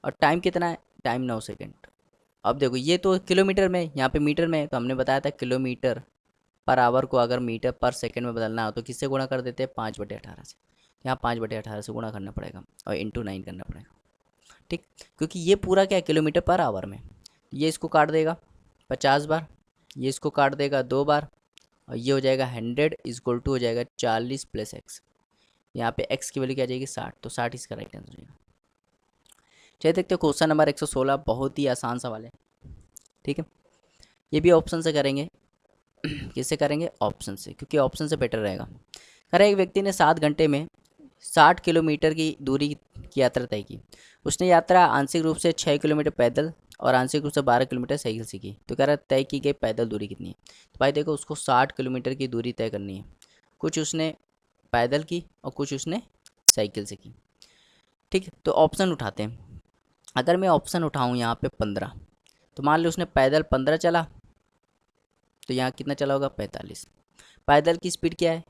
और टाइम कितना है, टाइम 9 सेकेंड। अब देखो ये तो किलोमीटर में, यहाँ पे मीटर में है, तो हमने बताया था किलोमीटर पर आवर को अगर मीटर पर सेकंड में बदलना हो तो किससे गुणा कर देते हैं 5/18 से। यहाँ 5/18 से गुणा करना पड़ेगा और इंटू 9 करना पड़ेगा। ठीक, क्योंकि ये पूरा क्या है किलोमीटर पर आवर में। ये इसको काट देगा 50 बार, ये इसको काट देगा 2 बार, और ये हो जाएगा 100 इज इक्वल टू हो जाएगा 40 + x। यहाँ पे x की वैल्यू क्या आ जाएगी 60, तो 60 इसका राइट आंसर हो जाएगा। चलिए देखते हो क्वेश्चन नंबर 116, बहुत ही आसान सवाल है। ठीक है, ये भी ऑप्शन से करेंगे। किससे करेंगे, ऑप्शन से, क्योंकि ऑप्शन से बेटर रहेगा। कह रहा एक व्यक्ति ने 7 घंटे में 60 किलोमीटर की दूरी की यात्रा तय की। उसने यात्रा आंशिक रूप से 6 किलोमीटर पैदल और आंशिक रूप से 12 किलोमीटर साइकिल से की। तो कह रहा तय की गई पैदल दूरी कितनी है। तो भाई देखो उसको 60 किलोमीटर की दूरी तय करनी है, कुछ उसने पैदल की और कुछ उसने साइकिल से की। ठीक है, तो ऑप्शन उठाते हैं। अगर मैं ऑप्शन उठाऊँ यहाँ पे 15, तो मान लो उसने पैदल 15 चला, तो यहाँ कितना चला होगा 45। पैदल की स्पीड क्या है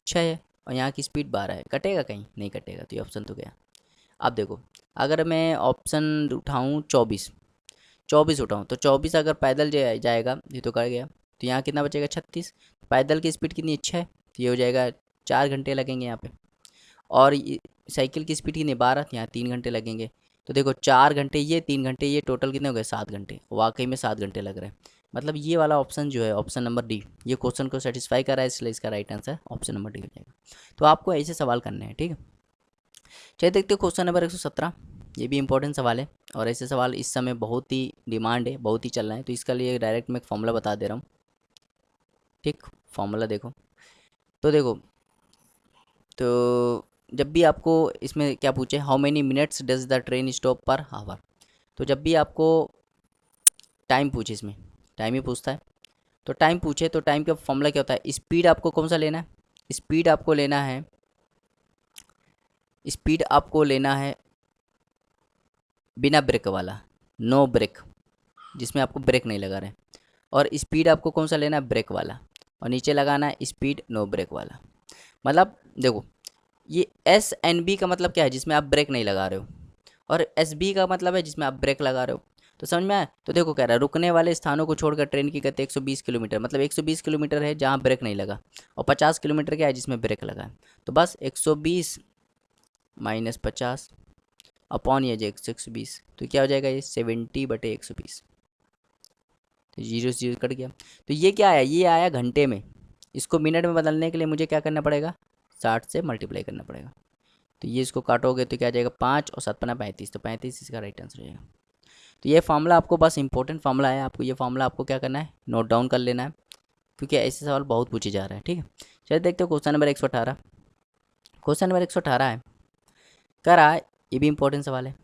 6 है और यहाँ की स्पीड 12 है, कटेगा कहीं नहीं कटेगा, तो ये ऑप्शन तो गया। अब देखो अगर मैं ऑप्शन उठाऊँ 24 उठाऊँ, तो 24 अगर पैदल जाएगा ये तो कर गया, तो यहाँ कितना बचेगा 36। पैदल की स्पीड कितनी 6 है, तो ये हो जाएगा 4 घंटे लगेंगे यहाँ पे। और साइकिल की स्पीड कितनी 12, तो यहाँ 3 घंटे लगेंगे। तो देखो 4 घंटे ये 3 घंटे ये, टोटल कितने हो गए 7 घंटे, वाकई में 7 घंटे लग रहे हैं। मतलब ये वाला ऑप्शन जो है ऑप्शन नंबर डी, ये क्वेश्चन को सेटिस्फाई कर रहा है, इसलिए इसका right answer option number D हो जाएगा। तो आपको ऐसे सवाल करने हैं। ठीक है, चलिए देखते हो क्वेश्चन नंबर 117। ये भी इंपॉर्टेंट सवाल है और ऐसे सवाल इस समय बहुत ही डिमांड है, बहुत ही चल रहा है, तो इसका लिए डायरेक्ट मैं एक फॉर्मूला बता दे रहा हूँ। ठीक, फॉर्मूला देखो, तो देखो, तो जब भी आपको इसमें क्या पूछे, how many minutes does the train stop पर हावर, तो जब भी आपको टाइम पूछे, इसमें टाइम ही पूछता है, तो टाइम पूछे तो टाइम का फॉर्मूला क्या होता है, स्पीड आपको कौन सा लेना है, स्पीड आपको लेना है, स्पीड आपको लेना है बिना ब्रेक वाला, नो ब्रेक, जिसमें आपको ब्रेक नहीं लगा रहे, और स्पीड आपको कौन सा लेना है, ब्रेक वाला, और नीचे लगाना है स्पीड नो ब्रेक वाला। मतलब देखो, ये एस एन बी का मतलब क्या है, जिसमें आप ब्रेक नहीं लगा रहे हो, और एस बी का मतलब है जिसमें आप ब्रेक लगा रहे हो। तो समझ में आया, तो देखो कह रहा है रुकने वाले स्थानों को छोड़कर ट्रेन की गति 120 किलोमीटर, मतलब 120 किलोमीटर है जहाँ ब्रेक नहीं लगा, और 50 किलोमीटर क्या है जिसमें ब्रेक लगा है। तो बस 120 माइनस 50 अपॉन ये जो 120, तो क्या हो जाएगा, ये 70/120, तो जीरो से जीरो कट गया। तो ये क्या आया, ये आया घंटे में, इसको मिनट में बदलने के लिए मुझे क्या करना पड़ेगा, 60 से मल्टीप्लाई करना पड़ेगा। तो ये इसको काटोगे तो क्या आ जाएगा, 5 और 7 पना 35, तो 35 इसका राइट आंसर हो जाएगा। तो ये फार्मूला आपको बस इंपॉर्टेंट फार्मूला है, आपको ये फार्मूला आपको क्या करना है, नोट डाउन कर लेना है, क्योंकि ऐसे सवाल बहुत पूछे जा रहे हैं। ठीक है, चलिए देखते हो क्वेश्चन नंबर 118। क्वेश्चन नंबर 118 है, कह रहा है, ये भी इंपॉर्टेंट सवाल है।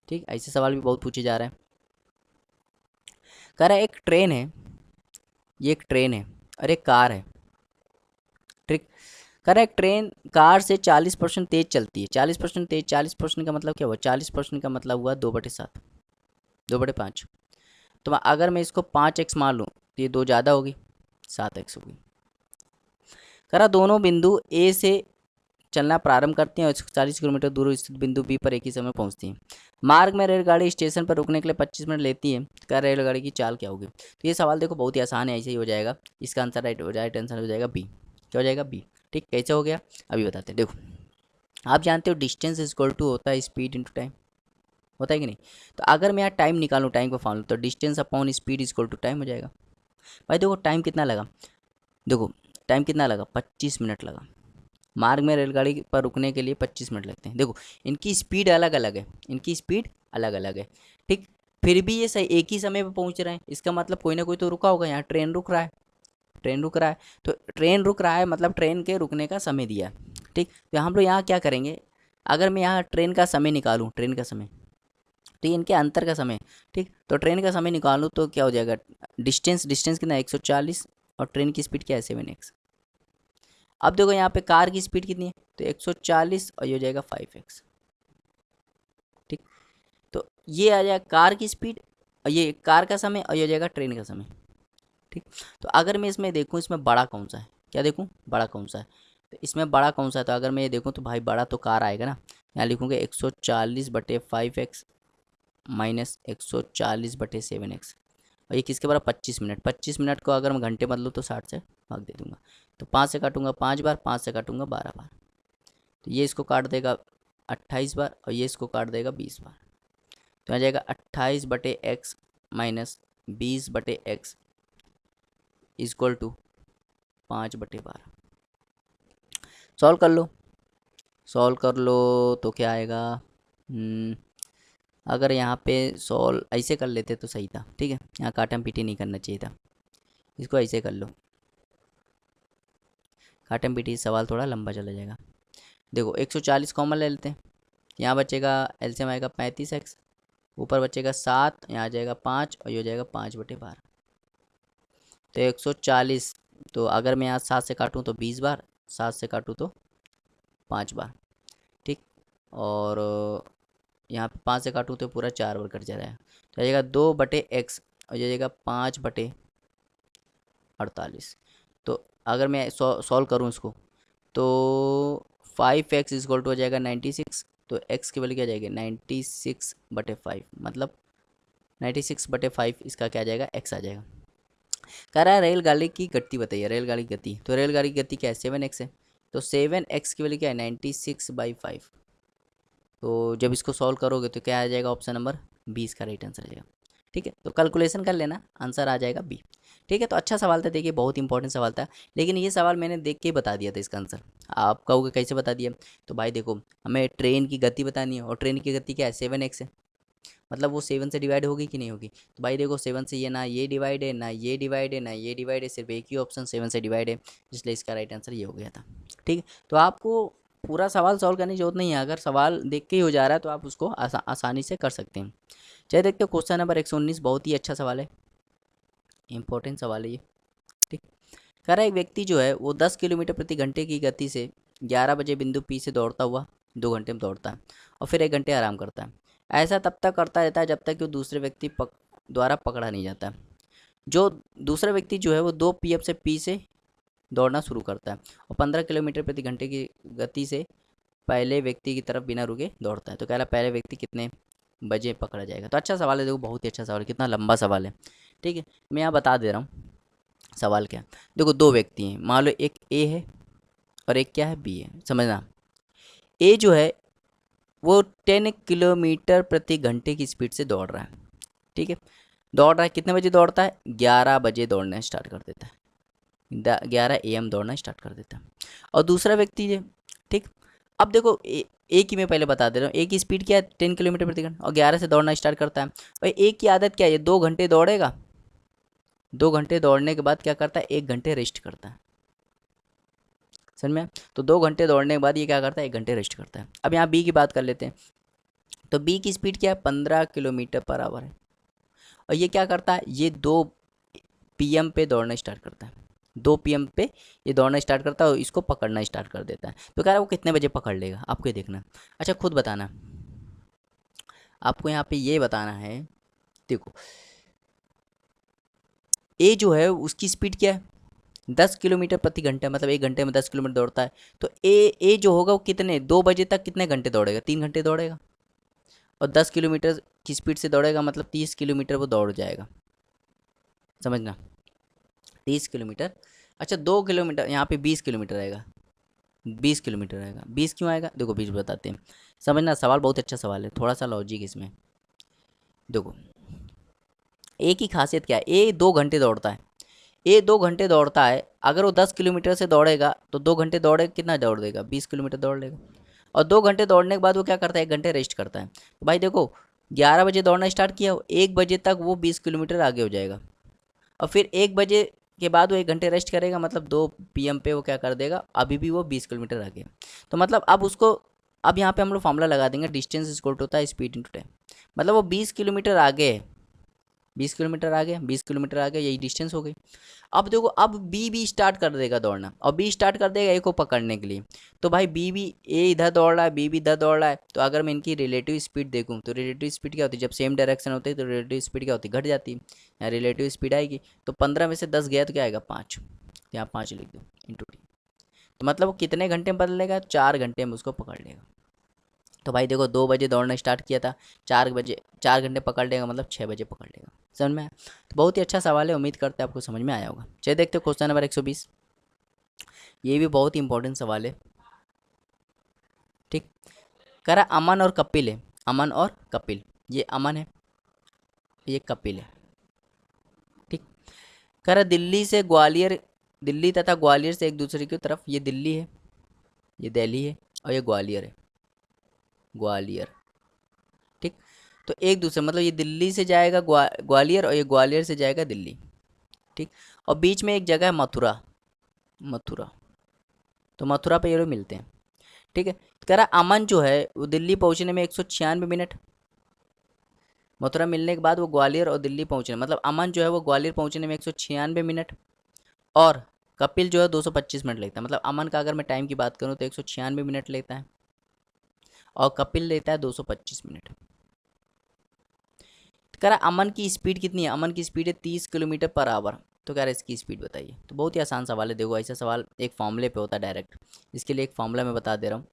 ठीक, ऐसे सवाल भी बहुत पूछे जा रहे हैं। कह रहा है एक ट्रेन है, ये एक ट्रेन है और एक कार है। ठीक, कह रहा है एक ट्रेन कार से 40% तेज चलती है, 40% तेज, 40% का मतलब क्या हुआ, 40% का मतलब हुआ 2/7, 2/5। तो अगर मैं इसको 5x मान लूँ तो ये 2 ज़्यादा होगी, 7x होगी। कह रहा दोनों बिंदु ए से चलना प्रारंभ करती हैं और 40 किलोमीटर दूर स्थित बिंदु बी पर एक ही समय पहुंचती हैं। मार्ग में रेलगाड़ी स्टेशन पर रुकने के लिए 25 मिनट लेती है, क्या रेलगाड़ी की चाल क्या होगी। तो ये सवाल देखो बहुत ही आसान है, ऐसे ही हो जाएगा, इसका आंसर राइट आंसर हो जाएगा बी। क्या हो जाएगा, बी। ठीक, कैसे हो गया अभी बताते हैं। देखो, आप जानते हो डिस्टेंस इज इक्वल टू होता है स्पीड इंटू टाइम, होता है कि नहीं। तो अगर मैं यहाँ टाइम निकालूँ, टाइम को फालूँ, तो distance upon speed is equal to time हो जाएगा। भाई देखो टाइम कितना लगा, देखो टाइम कितना लगा, 25 मिनट लगा। मार्ग में रेलगाड़ी पर रुकने के लिए 25 मिनट लगते हैं। देखो इनकी स्पीड अलग अलग है, इनकी स्पीड अलग अलग है। ठीक, फिर भी ये सही एक ही समय पर पहुंच रहे हैं, इसका मतलब कोई ना कोई तो रुका होगा, यहाँ ट्रेन रुक रहा है, ट्रेन रुक रहा है, तो ट्रेन रुक रहा है मतलब ट्रेन के रुकने का समय दिया है। ठीक, तो हम लोग यहाँ क्या करेंगे, अगर मैं यहाँ ट्रेन का समय निकालूँ, ट्रेन का समय, तो ये इनके अंतर का समय। ठीक, तो ट्रेन का समय निकालूँ तो क्या हो जाएगा, डिस्टेंस, डिस्टेंस कितना 140, और ट्रेन की स्पीड क्या है 7x। अब देखो यहाँ पे कार की स्पीड कितनी है, तो 140 और ये हो जाएगा 5x। ठीक, तो ये आ जाएगा कार की स्पीड और ये कार का समय और ये हो जाएगा ट्रेन का समय। ठीक, तो अगर मैं इसमें देखूँ, इसमें बड़ा कौन सा है, क्या देखूँ, बड़ा कौन सा है, तो इसमें बड़ा कौन सा है, तो अगर मैं ये देखूँ तो भाई बड़ा तो कार आएगा ना। यहाँ लिखूँगा 140/5x माइनस 140/7x, और ये किसके बराबर, 25 मिनट। 25 मिनट को अगर मैं घंटे बदलूँ तो 60 से भाग दे दूँगा, तो 5 से काटूंगा 5 बार, 5 से काटूंगा 12 बार, तो ये इसको काट देगा 28 बार और ये इसको काट देगा 20 बार। तो आ जाएगा 28/x minus 20/x equal to 5/12। Solve कर लो, सॉल्व कर लो, तो क्या आएगा, अगर यहाँ पे सॉल्व ऐसे कर लेते तो सही था। ठीक है, यहाँ काटम पीटी नहीं करना चाहिए था, इसको ऐसे कर लो, काटम पीटी सवाल थोड़ा लंबा चला जाएगा। देखो 140 कॉमन ले लेते हैं, यहाँ बचेगा एलसीएम आएगा 35x, ऊपर बचेगा 7, यहाँ आ जाएगा 5 और ये हो जाएगा 5/12। तो 140, तो अगर मैं यहाँ 7 से काटूँ तो 20 बार, 7 से काटूँ तो 5 बार। ठीक, और यहाँ पे 5 से काटूँ तो पूरा 4 बार कट जा रहा है, तो आ जाएगा 2/x और ये जाएगा 5/48। तो अगर मैं सॉल्व करूँ इसको, तो 5x इक्वल टू हो जाएगा 96, तो x की वैल्यू क्या जाएगी 96/5, मतलब 96/5 इसका क्या आ जाएगा, x आ जाएगा। कह रहा है रेलगाड़ी की गति बताइए, रेलगाड़ी की गति, तो रेलगाड़ी की गति क्या है 7x है, तो 7x की वैल्यू क्या है 96/5। तो जब इसको सॉल्व करोगे तो क्या आ जाएगा, ऑप्शन नंबर 20 का राइट आंसर आ जाएगा। ठीक है, तो कैलकुलेशन कर लेना, आंसर आ जाएगा बी। ठीक है, तो अच्छा सवाल था, देखिए बहुत इंपॉर्टेंट सवाल था, लेकिन ये सवाल मैंने देख के ही बता दिया था इसका आंसर। आप कहोगे कैसे बता दिया? तो भाई देखो, हमें ट्रेन की गति बतानी है, और ट्रेन की गति क्या है, 7x है, मतलब वो 7 से डिवाइड होगी कि नहीं होगी? तो भाई देखो 7 से ये ना ये डिवाइड है, ना ये डिवाइड है, ना ये डिवाइड है, सिर्फ एक ही ऑप्शन 7 से डिवाइड है, इसलिए इसका राइट आंसर ये हो गया था। ठीक है, तो आपको पूरा सवाल सॉल्व करने की जरूरत नहीं है, अगर सवाल देख के ही हो जा रहा है तो आप उसको आसानी से कर सकते हैं। चलिए देखते हो क्वेश्चन नंबर 119, बहुत ही अच्छा सवाल है, इंपॉर्टेंट सवाल है ये। ठीक, कह रहा है एक व्यक्ति जो है वो 10 किलोमीटर प्रति घंटे की गति से 11 बजे बिंदु पी से दौड़ता हुआ 2 घंटे में दौड़ता है, और फिर 1 घंटे आराम करता है। ऐसा तब तक करता रहता है जब तक कि वो दूसरे व्यक्ति द्वारा पकड़ा नहीं जाता। जो दूसरा व्यक्ति जो है वो 2 PM से पी से दौड़ना शुरू करता है, और 15 किलोमीटर प्रति घंटे की गति से पहले व्यक्ति की तरफ बिना रुके दौड़ता है। तो कह रहा है पहले व्यक्ति कितने बजे पकड़ा जाएगा? तो अच्छा सवाल है, देखो बहुत ही अच्छा सवाल है, कितना लंबा सवाल है। ठीक है, मैं यहाँ बता दे रहा हूँ सवाल क्या है। देखो 2 व्यक्ति हैं, मान लो एक ए है और एक क्या है, बी है। समझना, ए जो है वो 10 किलोमीटर प्रति घंटे की स्पीड से दौड़ रहा है। ठीक है, दौड़ रहा है, कितने बजे दौड़ता है? 11 बजे दौड़ना स्टार्ट कर देता है, 11 AM दौड़ना स्टार्ट कर देता है। और दूसरा व्यक्ति है, ठीक, अब देखो एक ही मैं पहले बता दे रहा हूँ, एक की स्पीड क्या है, 10 किलोमीटर प्रति घंटा, और 11 से दौड़ना स्टार्ट करता है। और एक की आदत क्या है, 2 घंटे दौड़ेगा, 2 घंटे दौड़ने के बाद क्या करता है, 1 घंटे रेस्ट करता है। समझ में? तो 2 घंटे दौड़ने के बाद ये क्या करता है, 1 घंटे रेस्ट करता है। अब यहाँ बी की बात कर लेते हैं, तो बी की स्पीड क्या है, 15 किलोमीटर पर आवर है, और ये क्या करता है, ये 2 PM पे दौड़ना स्टार्ट करता है। 2 PM पे ये दौड़ना स्टार्ट करता है और इसको पकड़ना स्टार्ट कर देता है। तो कह रहा है वो कितने बजे पकड़ लेगा, आपको ये देखना है। अच्छा खुद बताना, आपको यहाँ पे ये बताना है। देखो ए जो है उसकी स्पीड क्या है, 10 किलोमीटर प्रति घंटा, मतलब 1 घंटे में 10 किलोमीटर दौड़ता है। तो ए जो होगा वो कितने, 2 बजे तक कितने घंटे दौड़ेगा, 3 घंटे दौड़ेगा, और 10 किलोमीटर की स्पीड से दौड़ेगा, मतलब 30 किलोमीटर वो दौड़ जाएगा। समझना, 30 किलोमीटर। अच्छा 2 किलोमीटर, यहाँ पे 20 किलोमीटर आएगा, 20 किलोमीटर आएगा। 20 क्यों आएगा, देखो 20 बताते हैं। समझना, सवाल बहुत अच्छा सवाल है, थोड़ा सा लॉजिक इसमें। देखो ए की खासियत क्या है, ए 2 घंटे दौड़ता है, ए 2 घंटे दौड़ता है, अगर वो 10 किलोमीटर से दौड़ेगा तो 2 घंटे दौड़ेगा, कितना दौड़ देगा, 20 किलोमीटर दौड़ लेगा। और 2 घंटे दौड़ने के बाद वो क्या करता है, 1 घंटे रेस्ट करता है। तो भाई देखो 11 बजे दौड़ना स्टार्ट किया, 1 बजे तक वो 20 किलोमीटर आगे हो जाएगा, और फिर 1 बजे के बाद वो 1 घंटे रेस्ट करेगा, मतलब 2 PM पे वो क्या कर देगा, अभी भी वो 20 किलोमीटर आगे। तो मतलब अब उसको, अब यहाँ पे हम लोग फॉर्मूला लगा देंगे, डिस्टेंस इक्वल टू होता है स्पीड इंटू टाइम। मतलब वो 20 किलोमीटर आगे है, 20 किलोमीटर आगे, 20 किलोमीटर आगे, यही डिस्टेंस हो गई। अब देखो अब बी स्टार्ट कर देगा दौड़ना, और बी स्टार्ट कर देगा ए को पकड़ने के लिए। तो भाई बी भी, ए इधर दौड़ रहा है, बी भी इधर दौड़ रहा है, तो अगर मैं इनकी रिलेटिव स्पीड देखूँ तो रिलेटिव स्पीड क्या होती है, जब सेम डायरेक्शन होती है तो रिलेटिव स्पीड क्या होती है, घट जाती है। यहाँ रिलेटिव स्पीड आएगी, तो 15 में से 10 गया तो क्या आएगा, 5। यहाँ 5 लिख दो इंटू टी। तो मतलब वो कितने घंटे में बदलेगा, 4 घंटे में उसको पकड़ लेगा। तो भाई देखो 2 बजे दौड़ना स्टार्ट किया था, 4 बजे, 4 घंटे पकड़ लेगा, मतलब 6 बजे पकड़ लेगा। समझ में आया? तो बहुत ही अच्छा सवाल है, उम्मीद करते हैं आपको समझ में आया होगा। चलिए देखते हो क्वेश्चन नंबर 120, ये भी बहुत ही इंपॉर्टेंट सवाल है। ठीक, कह रहा अमन और कपिल है, अमन और कपिल, ये अमन है, ये कपिल है। ठीक, कह रहा दिल्ली से ग्वालियर, दिल्ली तथा ग्वालियर से एक दूसरे की तरफ, ये दिल्ली है, ये दिल्ली है, और ये ग्वालियर है, ग्वालियर। ठीक, तो एक दूसरे, मतलब ये दिल्ली से जाएगा ग्वालियर, और ये ग्वालियर से जाएगा दिल्ली। ठीक, और बीच में एक जगह है मथुरा, मथुरा, तो मथुरा पे ये लोग मिलते हैं। ठीक है, कह रहा अमन जो है वो दिल्ली पहुंचने में 196 मिनट, मथुरा मिलने के बाद वो ग्वालियर और दिल्ली पहुंचने, मतलब अमन जो है वो ग्वालियर पहुंचने में 196 मिनट, और कपिल जो है 225 मिनट लेता है। मतलब अमन का अगर मैं टाइम की बात करूँ तो 196 मिनट लेता है, और कपिल लेता है 225 मिनट। कह रहा अमन की स्पीड कितनी है, अमन की स्पीड है 30 किलोमीटर पर आवर। तो कह रहा है इसकी स्पीड बताइए। तो बहुत ही आसान सवाल है, देखो ऐसा सवाल एक फॉर्मूले पे होता है डायरेक्ट, इसके लिए एक फॉर्मूला मैं बता दे रहा हूँ।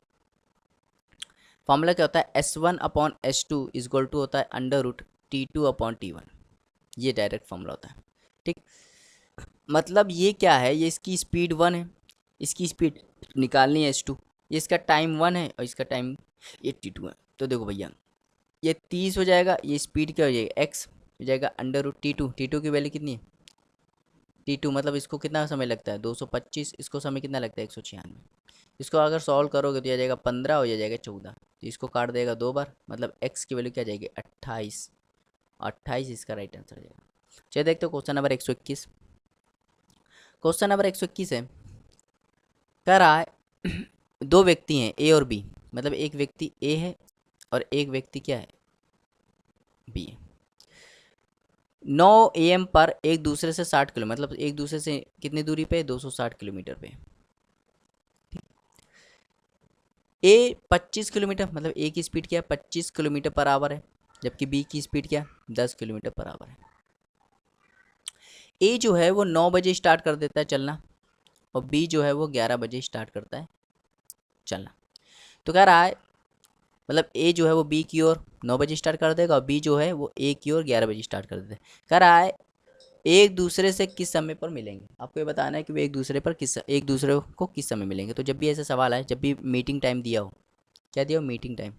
फॉर्मूला क्या होता है, S1/S2 इजक्वल टू होता है √T2/T1, ये डायरेक्ट फॉर्मूला होता है। ठीक, मतलब ये क्या है, ये इसकी स्पीड 1 है, इसकी स्पीड निकालनी है S2, ये इसका टाइम 1 है और इसका टाइम 82 है। तो देखो भैया ये 30 हो जाएगा, ये स्पीड क्या हो जाएगा, x हो जाएगा √T2, T2 की वैल्यू कितनी है, T2 मतलब इसको कितना समय लगता है 225, इसको समय कितना लगता है 196। इसको अगर सॉल्व करोगे तो यह जाएगा 15 और यह जाएगा 14, तो इसको काट देगा 2 बार, मतलब x की वैल्यू क्या जाएगी 28। 28 इसका राइट आंसर जाएगा। चलिए देखते हो क्वेश्चन नंबर 121। क्वेश्चन नंबर 121 है, कह रहा है दो व्यक्ति हैं ए और बी, मतलब एक व्यक्ति ए है और एक व्यक्ति क्या है बी है। 9 AM पर एक दूसरे से 60 किलो, मतलब एक दूसरे से कितनी दूरी पे 260 किलोमीटर पे। ए 25 किलोमीटर, मतलब ए की स्पीड क्या है 25 किलोमीटर पर आवर है, जबकि बी की स्पीड क्या है 10 किलोमीटर पर आवर है। ए जो है वो 9 बजे स्टार्ट कर देता है चलना और बी जो है वो 11 बजे स्टार्ट करता है चलना। तो कह रहा है मतलब ए जो है वो बी की ओर 9 बजे स्टार्ट कर देगा और बी जो है वो ए की ओर 11 बजे स्टार्ट कर देता है। कह रहा है एक दूसरे से किस समय पर मिलेंगे, आपको ये बताना है कि वे एक दूसरे को किस समय मिलेंगे। तो जब भी ऐसा सवाल है, जब भी मीटिंग टाइम दिया हो, क्या दिया हो मीटिंग टाइम,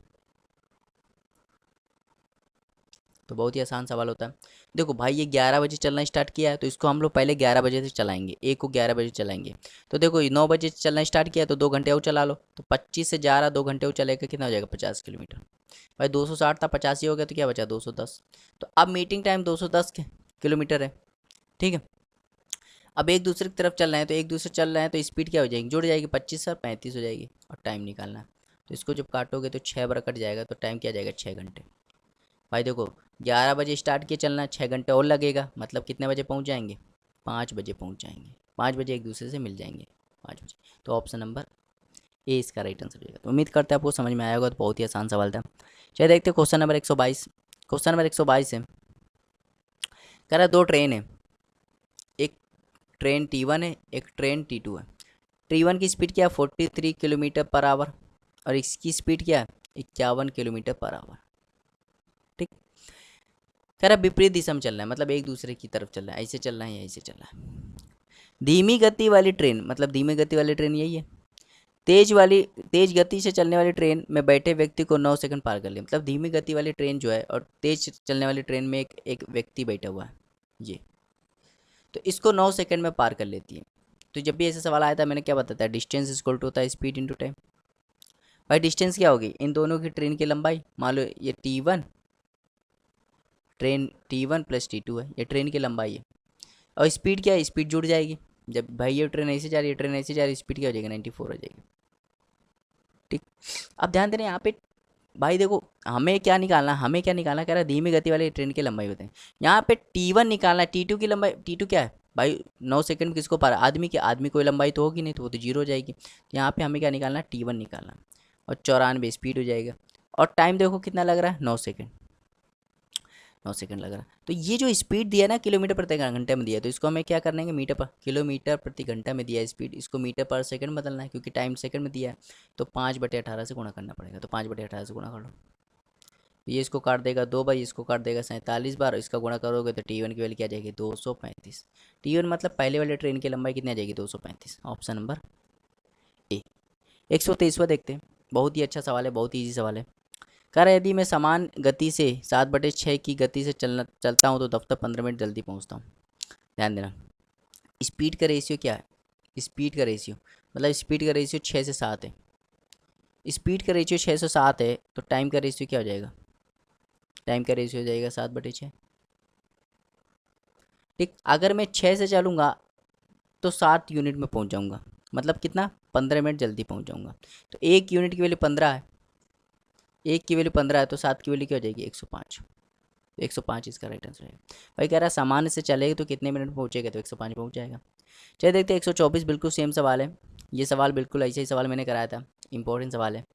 तो बहुत ही आसान सवाल होता है। देखो भाई ये 11 बजे चलना स्टार्ट किया है तो इसको हम लोग पहले 11 बजे से चलाएंगे, ए को 11 बजे चलाएंगे। तो देखो 9 बजे से चलना स्टार्ट किया तो 2 घंटे और चला लो, तो 25 से 11 2 घंटे और चलेगा, कितना हो जाएगा 50 किलोमीटर। भाई 260 था 50 ही हो गया तो क्या बचा 210। तो अब मीटिंग टाइम 210 किलोमीटर है, ठीक है। अब एक दूसरे की तरफ चल रहे हैं, तो एक दूसरे चल रहे हैं तो स्पीड क्या हो जाएगी, जुड़ जाएगी 25 और 35 हो जाएगी, और टाइम निकालना है। तो इसको जब काटोगे तो 6 बार कट जाएगा, तो टाइम क्या जाएगा 6 घंटे। भाई देखो 11 बजे स्टार्ट किए चलना, 6 घंटे और लगेगा, मतलब कितने बजे पहुंच जाएंगे 5 बजे पहुंच जाएंगे, 5 बजे एक दूसरे से मिल जाएंगे 5 बजे। तो ऑप्शन नंबर ए इसका राइट आंसर हो जाएगा। तो उम्मीद करते हैं आपको समझ में आया होगा, तो बहुत ही आसान सवाल था। चलिए देखते हैं क्वेश्चन नंबर 122। क्वेश्चन नंबर 122 है, कह रहा है दो ट्रेन है, एक ट्रेन T1 है, एक ट्रेन T2 है। T1 की स्पीड क्या है 43 किलोमीटर पर आवर और इसकी स्पीड क्या है 51 किलोमीटर पर आवर, ठीक। कह रहा है विपरीत दिशा में चल रहा है, मतलब एक दूसरे की तरफ चल रहा है, ऐसे चल रहा है या ऐसे चल रहा है। धीमी गति वाली ट्रेन, मतलब धीमी गति वाली ट्रेन यही है, तेज गति से चलने वाली ट्रेन में बैठे व्यक्ति को 9 सेकंड पार कर ले, मतलब धीमी गति वाली ट्रेन जो है और तेज चलने वाली ट्रेन में एक व्यक्ति बैठा हुआ है ये, तो इसको 9 सेकंड में पार कर लेती है। तो जब भी ऐसा सवाल आया था मैंने क्या बताया था, डिस्टेंस इक्वल टू होता है स्पीड इनटू टाइम। भाई डिस्टेंस क्या होगी इन दोनों की ट्रेन की लंबाई, मान लो ये T1 प्लस T2 है, ये ट्रेन की लंबाई है, और स्पीड क्या है स्पीड जुड़ जाएगी। जब भाई ये ट्रेन ऐसे जा रही है, ट्रेन ऐसे जा रही है, स्पीड क्या हो जाएगी 94 हो जाएगी, ठीक। अब ध्यान देना यहाँ पे, भाई देखो हमें क्या निकालना कह रहा है धीमी गति वाली ट्रेन की लंबाई होते हैं। यहाँ पे T1 निकालना है, T2 की लंबाई, T2 क्या है भाई 9 सेकंड में किसको पार, आदमी कोई लंबाई तो होगी नहीं, तो वो तो जीरो हो जाएगी। तो यहाँ पे हमें क्या निकालना है T1 निकालना है, और 94 स्पीड हो जाएगा, और टाइम देखो कितना लग रहा है 9 सेकंड, 9 सेकंड लग रहा है। तो ये जो स्पीड दिया ना किलोमीटर प्रति घंटे में दिया है, तो इसको हमें क्या करना है किलोमीटर प्रति घंटा में दिया है स्पीड, इसको मीटर पर सेकंड बदलना है क्योंकि टाइम सेकंड में दिया है। तो 5/18 से गुणा करना पड़ेगा, तो 5/18 से गुणा कर लो, तो ये इसको काट देगा 2 बार, इसको काट देगा 47 बार, इसका गुणा करोगे तो T1 की वैल्यू क्या आ जाएगी 235। T1 मतलब पहले वाले ट्रेन की लंबाई कितनी आ जाएगी 235, ऑप्शन नंबर ए। 123वां देखते हैं, बहुत ही अच्छा सवाल है, बहुत ही ईजी सवाल है। कह रहा है यदि मैं समान गति से 7/6 की गति से चलता हूँ तो दफ्तर 15 मिनट जल्दी पहुँचता हूँ। ध्यान देना, स्पीड का रेशियो क्या है, स्पीड का रेशियो मतलब स्पीड का रेशियो 6 से 7 है, स्पीड का रेशियो 6 से 7 है, तो टाइम का रेशियो क्या हो जाएगा, टाइम का रेशियो हो जाएगा 7/6, ठीक। अगर मैं 6 से चलूँगा तो 7 यूनिट में पहुँच जाऊँगा, मतलब कितना 15 मिनट जल्दी पहुँच जाऊँगा। तो 1 यूनिट की वैल्यू 15 है, 1 की वैल्यू 15 है, तो 7 की वैल्यू क्या हो जाएगी 105। 105 इसका राइट आंसर है। भाई कह रहा है सामान्य से चलेगा तो कितने मिनट में पहुँचेगा, तो 105 पहुँच जाएगा। चलिए देखते हैं 124, बिल्कुल सेम सवाल है। ये सवाल बिल्कुल ऐसे ही सवाल मैंने कराया था, इंपॉर्टेंट सवाल है,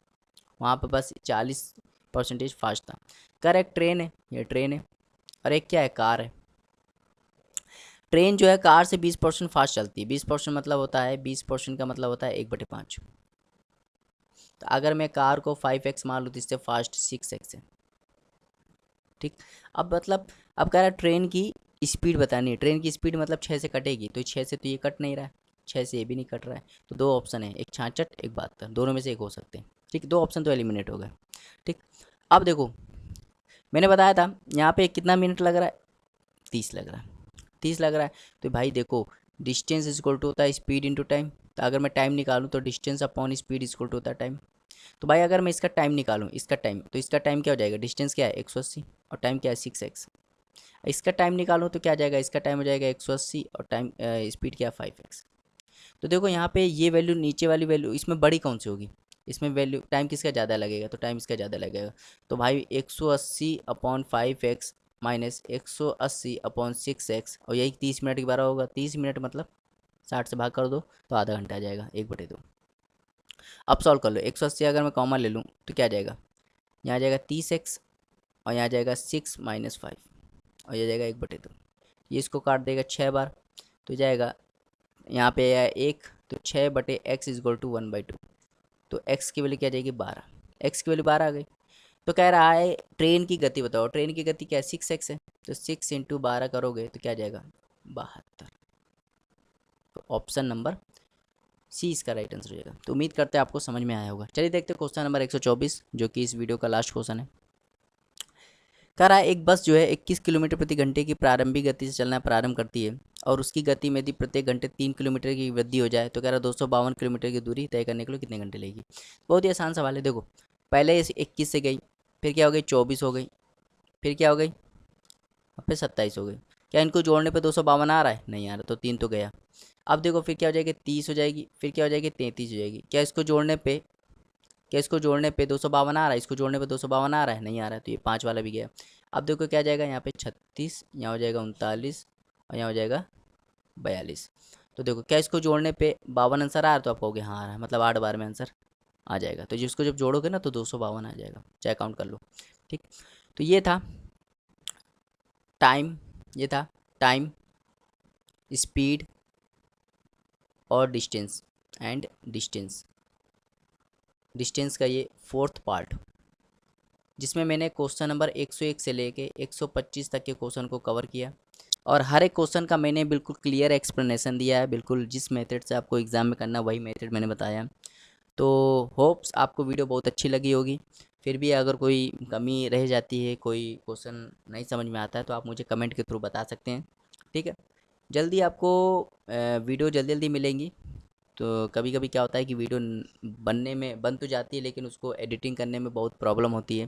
वहाँ पर बस 40% फास्ट था। कह रहा है एक ट्रेन है, ये ट्रेन है, और एक क्या है कार है। ट्रेन जो है कार से 20% फास्ट चलती है, 20% मतलब होता है 20% का मतलब होता है 1/5। तो अगर मैं कार को 5x मान लूँ तो इससे फास्ट 6x है, ठीक। अब मतलब अब कह रहा है ट्रेन की स्पीड बतानी है, ट्रेन की स्पीड मतलब 6 से कटेगी, तो 6 से तो ये कट नहीं रहा है, 6 से ये भी नहीं कट रहा है, तो दो ऑप्शन है, एक 66 एक 72, दोनों में से एक हो सकते हैं, ठीक। दो ऑप्शन तो एलिमिनेट हो गए, ठीक। अब देखो मैंने बताया था यहाँ पे कितना मिनट लग रहा है 30 लग रहा है, 30 लग रहा है। तो भाई देखो, डिस्टेंस इज इक्वल टू होता है स्पीड इंटू टाइम। तो अगर मैं टाइम निकालूँ तो distance upon speed is equal to होता है टाइम। तो भाई अगर मैं इसका टाइम निकालूँ, इसका टाइम, तो इसका टाइम क्या हो जाएगा, डिस्टेंस क्या है 180 और टाइम क्या है 6x। इसका टाइम निकालूँ तो क्या जाएगा, इसका टाइम हो जाएगा 180 और टाइम स्पीड क्या है 5x। तो देखो यहाँ पे ये वैल्यू, नीचे वाली वैल्यू इसमें बड़ी कौन सी होगी, इसमें वैल्यू टाइम किसका ज़्यादा लगेगा, तो टाइम इसका ज़्यादा लगेगा। तो भाई 180 upon 5x minus 180 upon 6x, और यही 30 मिनट के बारह होगा। 30 मिनट मतलब 60 से भाग कर दो तो आधा घंटा आ जाएगा, 1/2। अब सॉल्व कर लो, 180 अगर मैं कॉमन ले लूँ तो क्या आ जाएगा, यहाँ आ जाएगा 30x और यहाँ आ जाएगा 6 माइनस 5 और यह जाएगा 1/2। ये इसको काट देगा 6 बार, तो जाएगा यहाँ पे है 1, तो 6/x इज इक्वल टू 1/2। तो x की वैल्यू क्या जाएगी 12, x की वैल्यू 12 आ गई। तो कह रहा है ट्रेन की गति बताओ, ट्रेन की गति क्या है 6x है, तो 6 इंटू 12 करोगे तो क्या जाएगा 72। तो ऑप्शन नंबर सी इसका राइट आंसर हो जाएगा। तो उम्मीद करते हैं आपको समझ में आया होगा। चलिए देखते हैं क्वेश्चन नंबर 124, जो कि इस वीडियो का लास्ट क्वेश्चन है। कह रहा है एक बस जो है 21 किलोमीटर प्रति घंटे की प्रारंभिक गति से चलना प्रारंभ करती है और उसकी गति में यदि प्रत्येक घंटे 3 किलोमीटर की वृद्धि हो जाए तो कह रहा है 252 किलोमीटर की दूरी तय करने के लिए कितने घंटे लगेगी। बहुत ही आसान सवाल है। देखो पहले इस 21 से गई, फिर क्या हो गई 24 हो गई, फिर क्या हो गई, अब फिर 27 हो गई। क्या इनको जोड़ने पर 252 आ रहा है, नहीं आ रहा, तो 3 तो गया। अब देखो फिर क्या हो जाएगी 30 हो जाएगी, फिर क्या हो जाएगी 33 हो जाएगी। क्या इसको जोड़ने पे, क्या इसको जोड़ने पे 252 आ रहा है, इसको जोड़ने पे 252 आ रहा है, नहीं आ रहा है, तो ये 5 वाला भी गया। अब देखो क्या जाएगा यहाँ पे 36, यहाँ हो जाएगा 39 और यहाँ हो जाएगा 42। तो देखो क्या इसको जोड़ने पे 52 आंसर आ रहा है, तो आप कहोगे हाँ आ रहा है, मतलब 8 बार में आंसर आ जाएगा। तो जिसको जब जोड़ोगे ना तो 252 आ जाएगा, चाहे काउंट कर लो। ठीक, तो ये था टाइम, ये था टाइम, स्पीड और डिस्टेंस एंड डिस्टेंस, डिस्टेंस का ये फोर्थ पार्ट, जिसमें मैंने क्वेश्चन नंबर 101 से लेके 125 तक के क्वेश्चन को कवर किया और हर एक क्वेश्चन का मैंने बिल्कुल क्लियर एक्सप्लेनेशन दिया है। बिल्कुल जिस मेथड से आपको एग्ज़ाम में करना वही मेथड मैंने बताया। तो होप्स आपको वीडियो बहुत अच्छी लगी होगी। फिर भी अगर कोई कमी रह जाती है, कोई क्वेश्चन नहीं समझ में आता है, तो आप मुझे कमेंट के थ्रू बता सकते हैं। ठीक है, जल्दी आपको वीडियो जल्दी जल्दी मिलेंगी। तो कभी कभी क्या होता है कि वीडियो बनने में बन तो जाती है, लेकिन उसको एडिटिंग करने में बहुत प्रॉब्लम होती है,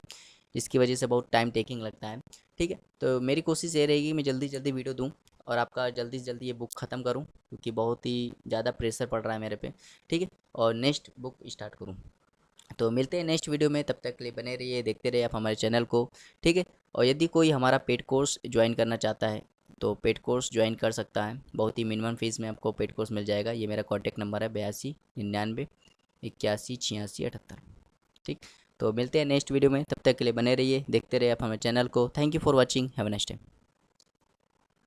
जिसकी वजह से बहुत टाइम टेकिंग लगता है। ठीक है, तो मेरी कोशिश ये रहेगी मैं जल्दी जल्दी वीडियो दूं और आपका जल्दी से जल्दी ये बुक ख़त्म करूं, क्योंकि बहुत ही ज़्यादा प्रेशर पड़ रहा है मेरे पे। ठीक है, और नेक्स्ट बुक स्टार्ट करूं। तो मिलते हैं नेक्स्ट वीडियो में, तब तक के लिए बने रहिए, देखते रहिए आप हमारे चैनल को। ठीक है, और यदि कोई हमारा पेड कोर्स ज्वाइन करना चाहता है तो पेड कोर्स ज्वाइन कर सकता है। बहुत ही मिनिमम फीस में आपको पेड कोर्स मिल जाएगा। ये मेरा कॉन्टैक्ट नंबर है 82 99 81 78। ठीक, तो मिलते हैं नेक्स्ट वीडियो में, तब तक के लिए बने रहिए, देखते रहिए आप हमारे चैनल को। Thank you for watching, have a nice day.